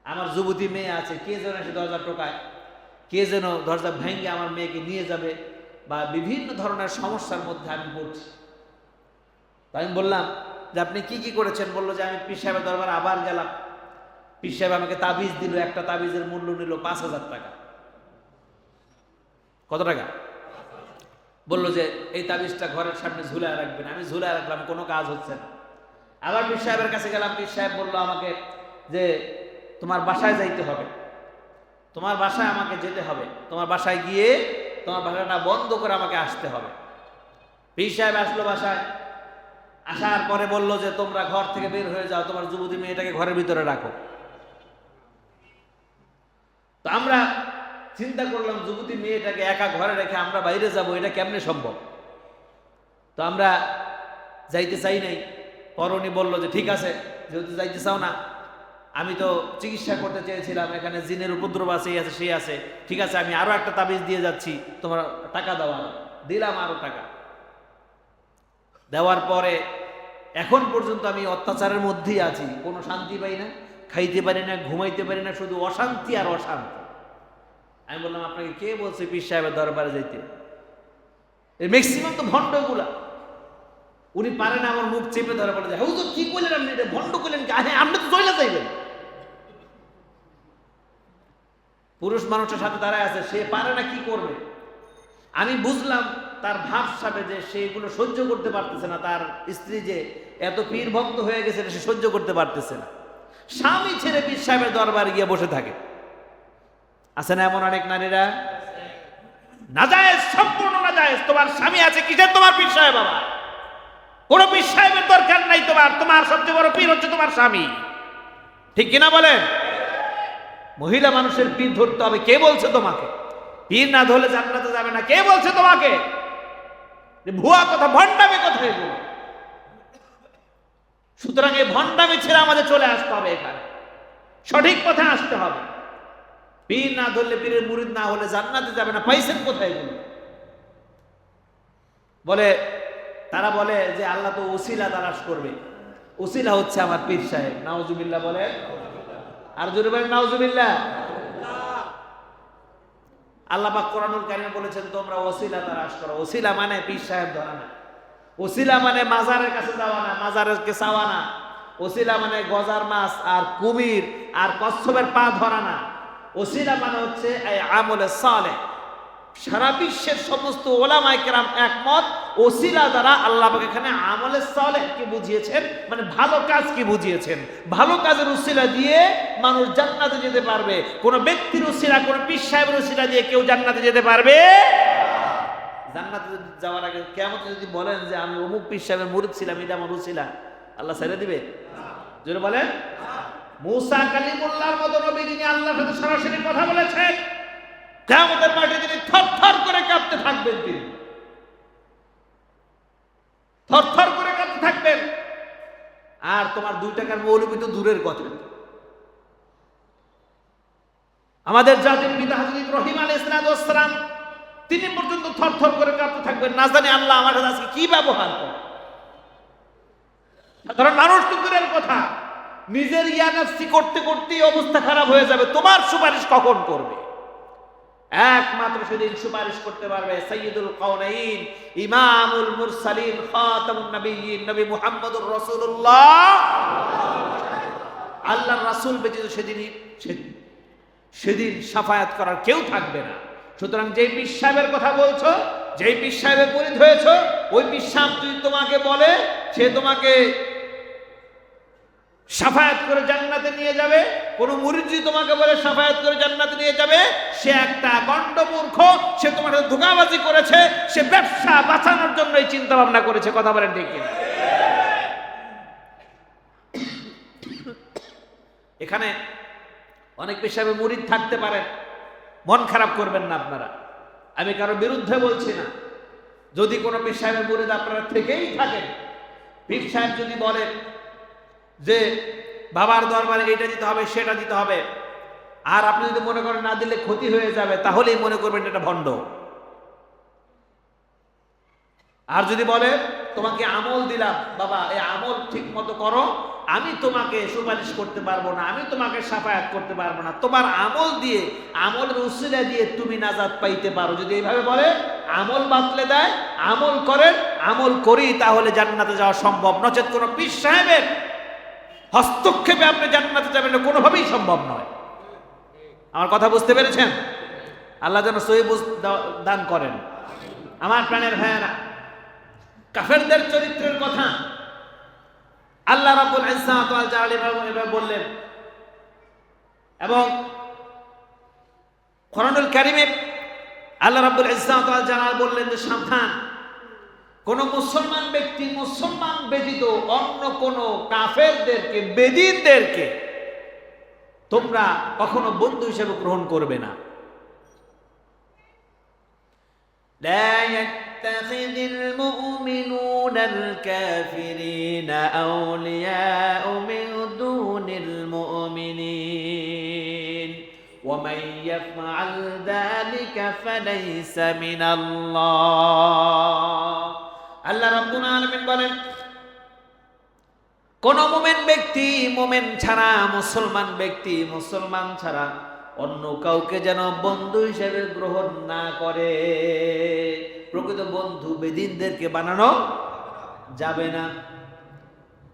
আমার যুবতী মেয়ে আছে, কে যেন এসে দরজা টোকায়, কে যেন দরজা ভেঙে আমার মেয়েকে নিয়ে যাবে, বা বিভিন্ন ধরনের সমস্যার মধ্যে আমি পড়ছি। তাই আমি বললাম যে আপনি কি কি করেছেন? বললো যে আমি পীর সাহেবের দরবারে আবার গেলাম, পীর সাহেব আমাকে তাবিজ দিল, একটা তাবিজের মূল্য নিল 5000 টাকা। কত টাকা? বললো যে এই তাবিজটা ঘরের সামনে ঝুলায় রাখবেন। আমি ঝুলায় রাখলাম, কোনো কাজ হচ্ছে না। আবার পীর সাহেবের কাছে গেলাম, পীর সাহেব বললো আমাকে যে তোমার বাসায় যাইতে হবে, তোমার বাসায় আমাকে যেতে হবে, তোমার বাসায় গিয়ে তোমার বাসাটা বন্ধ করে আমাকে আসতে হবে। পীর সাহেব আসলো বাসায়, আসার পরে বলল যে তোমরা ঘর থেকে বের হয়ে যাও, তোমার যুবতী মেয়েটাকে ঘরের ভিতরে রাখো। তো আমরা চিন্তা করলাম যুবতী মেয়েটাকে একা ঘরে রেখে আমরা বাইরে যাব, এটা কেমনে সম্ভব? তো আমরা যাইতে চাই নাই। পরনি বলল যে ঠিক আছে, যেহেতু যাইতে চাও না, আমি তো চিকিৎসা করতে চেয়েছিলাম, এখানে জিনের উপদ্রব আছে, এই আছে সেই আছে, ঠিক আছে আমি আরো একটা তাবিজ দিয়ে যাচ্ছি, তোমার টাকা দেওয়া। দিলাম আরো টাকা। দেওয়ার পরে এখন পর্যন্ত আমি অত্যাচারের মধ্যেই আছি, কোনো শান্তি পাই না, খাইতে পারি না, ঘুমাইতে পারি না, শুধু অশান্তি আর অশান্তি। আমি বললাম আপনাকে কে বলছে পীর সাহেবের দরবারে যাইতে? ম্যাক্সিমাম তো ভণ্ডগুলা। উনি পারেন আমার মুখ চেপে ধরে বলে যায়, হুজুর কি করলেন আপনি, এটা ভণ্ড করলেন, আপনি তো জয়লা চাইবেন। পুরুষ মানুষের সাথে দাঁড়ায় আছে, সে পারে না, কি করবে? আমি বুঝলাম তার ভাব সাবে যে সে এগুলো সহ্য করতে পারতেছে না, তার স্ত্রী যে এত পীর ভক্ত হয়ে গেছে সে সহ্য করতে পারতেছে না। স্বামী ছেড়ে পীর সাহেবের দরবার গিয়ে বসে থাকে। আছে না এমন অনেক নারীরা? নাজায়েজ, সম্পূর্ণ নাজায়েজ। তোমার স্বামী আছে, কিসের তোমার পীর সাহেব? বাবা, কোন পীর সাহেবের দরকার নাই তোমার, তোমার সবচেয়ে বড় পীর হচ্ছে তোমার স্বামী। ঠিক কিনা বলেন? মহিলা মানুষের পীর ধরতে হবে। কে বলছে তোমাকে? পীর না ধরলে জান্নাতে যাবে না, কে বলছে তোমাকে? ভুয়া কথা, ভণ্ডামি কথা এগুলো। সুতরাং এই ভণ্ডামি ছেড়ে আমাদের চলে আসতে হবে, এখানে সঠিক পথে আসতে হবে। পীর না ধরলে, পীরের মুরিদ না হলে জান্নাতে যাবে না। পাইছেন কোথায় এগুলো? বলে তারা বলে যে আল্লাহ তো ওসিলা তালাশ করবে, ওসিলা হচ্ছে আমার পীর সাহেব। নাউজুবিল্লাহ বলে, আর জোরে বলেন নাউজুবিল্লাহ। আল্লাহ পাক কোরআনুল কারীমে বলেছেন তোমরা ওসিলা তালাশ করো। ওসিলা মানে পীর সাহেব ধরা না, ওসিলা মানে মাজারের কাছে যাওয়া না, মাজারের কে চাওয়া না। ওসিলা মানে গজার মাছ আর কুমির আর কচ্ছপের পা ধরা না। ওসিলা মানে হচ্ছে এই আমলে সালেহ। সারা বিশ্বের সমস্ত ওলামায়ে কেরাম একমত, ওসিলা দ্বারা আল্লাহ পাক এখানে আমলে সালেহ কি বুঝিয়েছেন, মানে ভালো কাজ কি বুঝিয়েছেন। ভালো কাজের উসিলা দিয়ে মানুষ জান্নাতে যেতে পারবে। কোন ব্যক্তির উসিলা, কোন পীর সাহেবের উসিলা দিয়ে কেউ জান্নাতে যেতে পারবে? জান্নাতে যাওয়ার আগে কিয়ামতে যদি বলেন যে আমি অমুক পীর সাহেবের মুরিদ ছিলাম, এটা আমার উসিলা, আল্লাহ ছেড়ে দিবে? জোরে বলেন। মুসা কালিমুল্লাহর মতো নবী, যিনি আল্লাহর সাথে সরাসরি কথা বলেছেন, কিয়ামতের মাঠে তিনি থরথর করে কাঁপতে থাকবেন, তিনি থরথর করে কাঁপতে থাকবেন। আর তোমার 2 টাকার মৌলবি তো দূরের কথা। আমাদের জাতির পিতা হযরত ইব্রাহিম আলাইহিস সালাম, তিনি পর্যন্ত থরথর করে কাঁপতে থাকবেন, না জানি আল্লাহ আমার সাথে আজকে কি ব্যবহার করে। সাধারণ মানুষ তো দূরের কথা, নিজের ইয়ানাফসি করতে করতেই অবস্থা খারাপ হয়ে যাবে। তোমার সুপারিশ কখন করবে? একমাত্র সেদিন সুপারিশ করতে পারবে সাইয়্যিদুল কাউনাইন, ইমামুল মুরসালিন, খাতামুন নবিয়্যিন, নবী মুহাম্মদুর রাসূলুল্লাহ। আল্লাহর রাসূল ব্যতীত সেদিন শাফায়াত করার কেউ থাকবে না। সুতরাং যেই পীর সাহেবের কথা বলছো, যেই পীর সাহেবের মুরিদ হয়েছো, ওই পীর সাহেব যদি তোমাকে বলে সে তোমাকে শাফায়াত করে জান্নাতে নিয়ে যাবে, কোন মুরিদ যদি তোমাকে বলে শাফায়াত করে জান্নাতে নিয়ে যাবে, সে একটা গণ্ডমূর্খ, সে তোমার সাথে ধোঁকাবাজি করেছে, সে ব্যবসা বাঁচানোর জন্য এই চিন্তা ভাবনা করেছে। কথা বলেন ঠিক কিনা? এখানে অনেক পীর সাহেবের মুরিদ থাকতে পারেন, মন খারাপ করবেন না আপনারা। আমি কারো বিরুদ্ধে বলছি না। যদি কোনো পীর সাহেবের মুরিদ আপনারা থেকেই থাকেন, পীর সাহেব যদি বলে যে বাবার দরবারে এটা দিতে হবে, সেটা দিতে হবে, আর আপনি যদি মনে করেন না দিলে ক্ষতি হয়ে যাবে, তাহলেই মনে করবেন এটা ভণ্ড। আর যদি বলে তোমাকে আমল দিলাম বাবা, এই আমল ঠিক মতো করো, আমি তোমাকে সুপারিশ করতে পারবো না, আমি তোমাকে শাফায়াত করতে পারবো না, তোমার আমল দিয়ে, আমলের উসিলা দিয়ে তুমি নাজাত পাইতে পারো, যদি এইভাবে বলে, আমল বাতলে দেয়, আমল করেন, আমল করি, তাহলে জান্নাতে যাওয়া সম্ভব। নচেত কোনো পীর সাহেবের হস্তক্ষেপে আপনি জান্নাতে যাবেন না, কোনোভাবেই সম্ভব নয়। আমার কথা বুঝতে পেরেছেন? আল্লাহ যেন সহি দান করেন। আমার প্রাণের ভাইয়েরা, কাফেরদের চরিত্রের কথা আল্লাহ রাব্বুল ইজ্জাত ওয়াল জালাল এভাবে বললেন, এবং কোরআনুল কারীমে আল্লাহ রাব্বুল ইজ্জাত ওয়াল জালাল বললেন যে সাবধান, কোন মুসলমান ব্যক্তি মুসলমান ব্যতীত অন্য কোন কাফেরদেরকে, বেদিনদেরকে তোমরা কখনো বন্ধু হিসেবে গ্রহণ করবে না। لا يتخذ المؤمنون الكافرين أولياء من دون المؤمنين ومن يفعل ذلك فليس من الله আল্লাহ রাব্বুল আলামিন বলেন, কোন মুমিন ব্যক্তি মুমিন ছাড়া, মুসলমান ব্যক্তি মুসলমান ছাড়া অন্য কাউকে যেন বন্ধু হিসেবে গ্রহণ না করে। প্রকৃত বন্ধু বেদিনদেরকে বানানো যাবে না।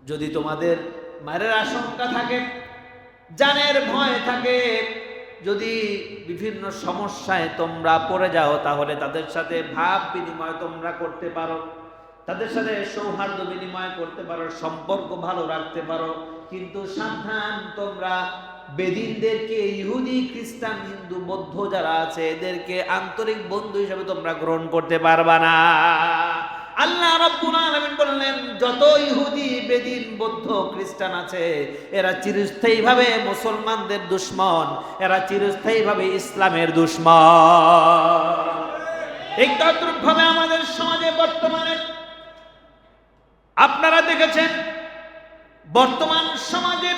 যদি তোমাদের মারের আশঙ্কা থাকে, জানের ভয় থাকে, যদি বিভিন্ন সমস্যায় তোমরা পড়ে যাও, তাহলে তাদের সাথে ভাব বিনিময় তোমরা করতে পারো, তাদের সাথে সৌহার্দ্য বিনিময় করতে পারো, সম্পর্ক ভালো রাখতে পারো। কিন্তু সাবধান, তোমরা বেদিনদেরকে, ইহুদি, খ্রিস্টান, হিন্দু, বৌদ্ধ যারা আছে এদেরকে আন্তরিক বন্ধু হিসেবে তোমরা গ্রহণ করতে পারবা না। আল্লাহ রাব্বুল আলামিন বললেন, যত ইহুদি, বেদিন, বৌদ্ধ, খ্রিস্টান আছে এরা চিরস্থায়ীভাবে মুসলমানদের দুশমন, এরা চিরস্থায়ীভাবে ইসলামের দুশমন। একতরফভাবে আমাদের সমাজে বর্তমানে আপনারা দেখেছেন, বর্তমান সমাজে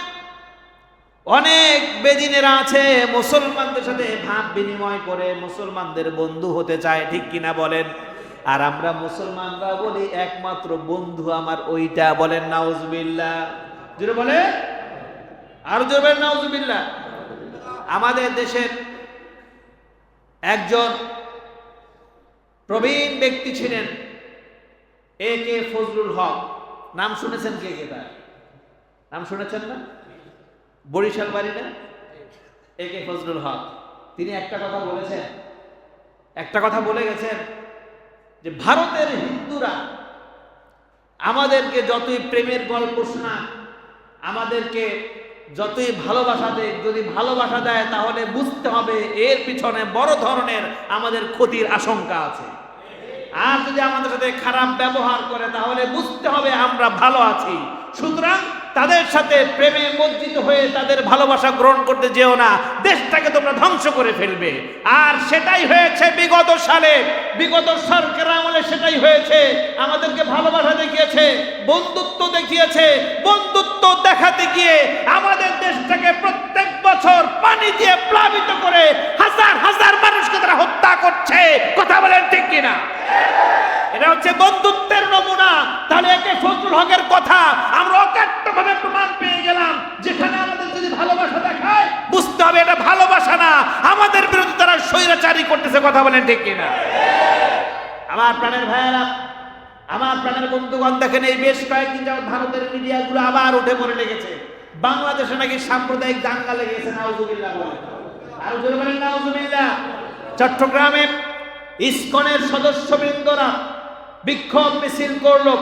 অনেক বেদিনেরা আছে মুসলমানদের সাথে ভাব বিনিময় করে মুসলমানদের বন্ধু হতে চায়, ঠিক কিনা বলেন? আর আমরা মুসলমানরা বলি একমাত্র বন্ধু আমার ওইটা। বলেন নাউজুবিল্লাহ, জোরে বলে, আর জোরে বলেন নাউজুবিল্লাহ। আমাদের দেশের একজন প্রবীণ ব্যক্তি ছিলেন একে ফজলুল হক। নাম শুনেছেন? কে কে তার নাম শুনেছেন না? বরিশাল বাড়ি না? একে ফজলুল হক। তিনি একটা কথা বলেছেন, একটা কথা বলে গেছেন যে ভারতের হিন্দুরা আমাদেরকে যতই প্রেমের গল্প শোনাক, আমাদেরকে যতই ভালোবাসা দেয়, যদি ভালোবাসা দেয় তাহলে বুঝতে হবে এর পিছনে বড় ধরনের আমাদের ক্ষতির আশঙ্কা আছে। আর যদি আমাদের সাথে খারাপ ব্যবহার করে তাহলে বুঝতে হবে আমরা ভালো আছি। সুতরাং তাদের সাথে প্রেমে মজ্জিত হয়ে তাদের ভালোবাসা গ্রহণ করতে যেও না, দেশটাকে তোমরা ধ্বংস করে ফেলবে। আর সেটাই হয়েছে বিগত সালে, বিগত সরকার আমলে সেটাই হয়েছে। আমাদেরকে ভালোবাসা দেখিয়েছে, বন্ধুত্ব দেখিয়েছে, বন্ধুত্ব দেখাতে গিয়ে আমাদের দেশটাকে প্রত্যেক বছর পানি দিয়ে প্লাবিত করে হাজার হাজার মানুষকে তারা হত্যা করছে। কথা বলেন ঠিক কিনা? এটা হচ্ছে বন্ধুত্বের নমুনা। তাহলে একে ফজলুল হকের কথা আমরা অকাট্যভাবে প্রমাণ পেয়ে গেলাম। যেখানে আমাদের যদি ভালোবাসা দেখায় বুঝতে হবে এটা ভালোবাসা না, আমাদের বিরুদ্ধে তারা স্বৈরাচারী করতেছে। কথা বলেন ঠিক কিনা? আমার প্রাণের ভাইয়েরা, আমার প্রাণের বন্ধুগণ, দেখেন এই বেশ কয়েকদিন যাবত ভারতের মিডিয়াগুলো আবার উঠে পড়ে লেগেছে বাংলাদেশে নাকি সাম্প্রদায়িক দাঙ্গা লেগেছে। নাউজুবিল্লাহ বলেন, আর জোরে বলেন নাউজুবিল্লাহ। চট্টগ্রামে ইসকনের সদস্যবৃন্দরা বিক্ষোভ মিছিল করলো।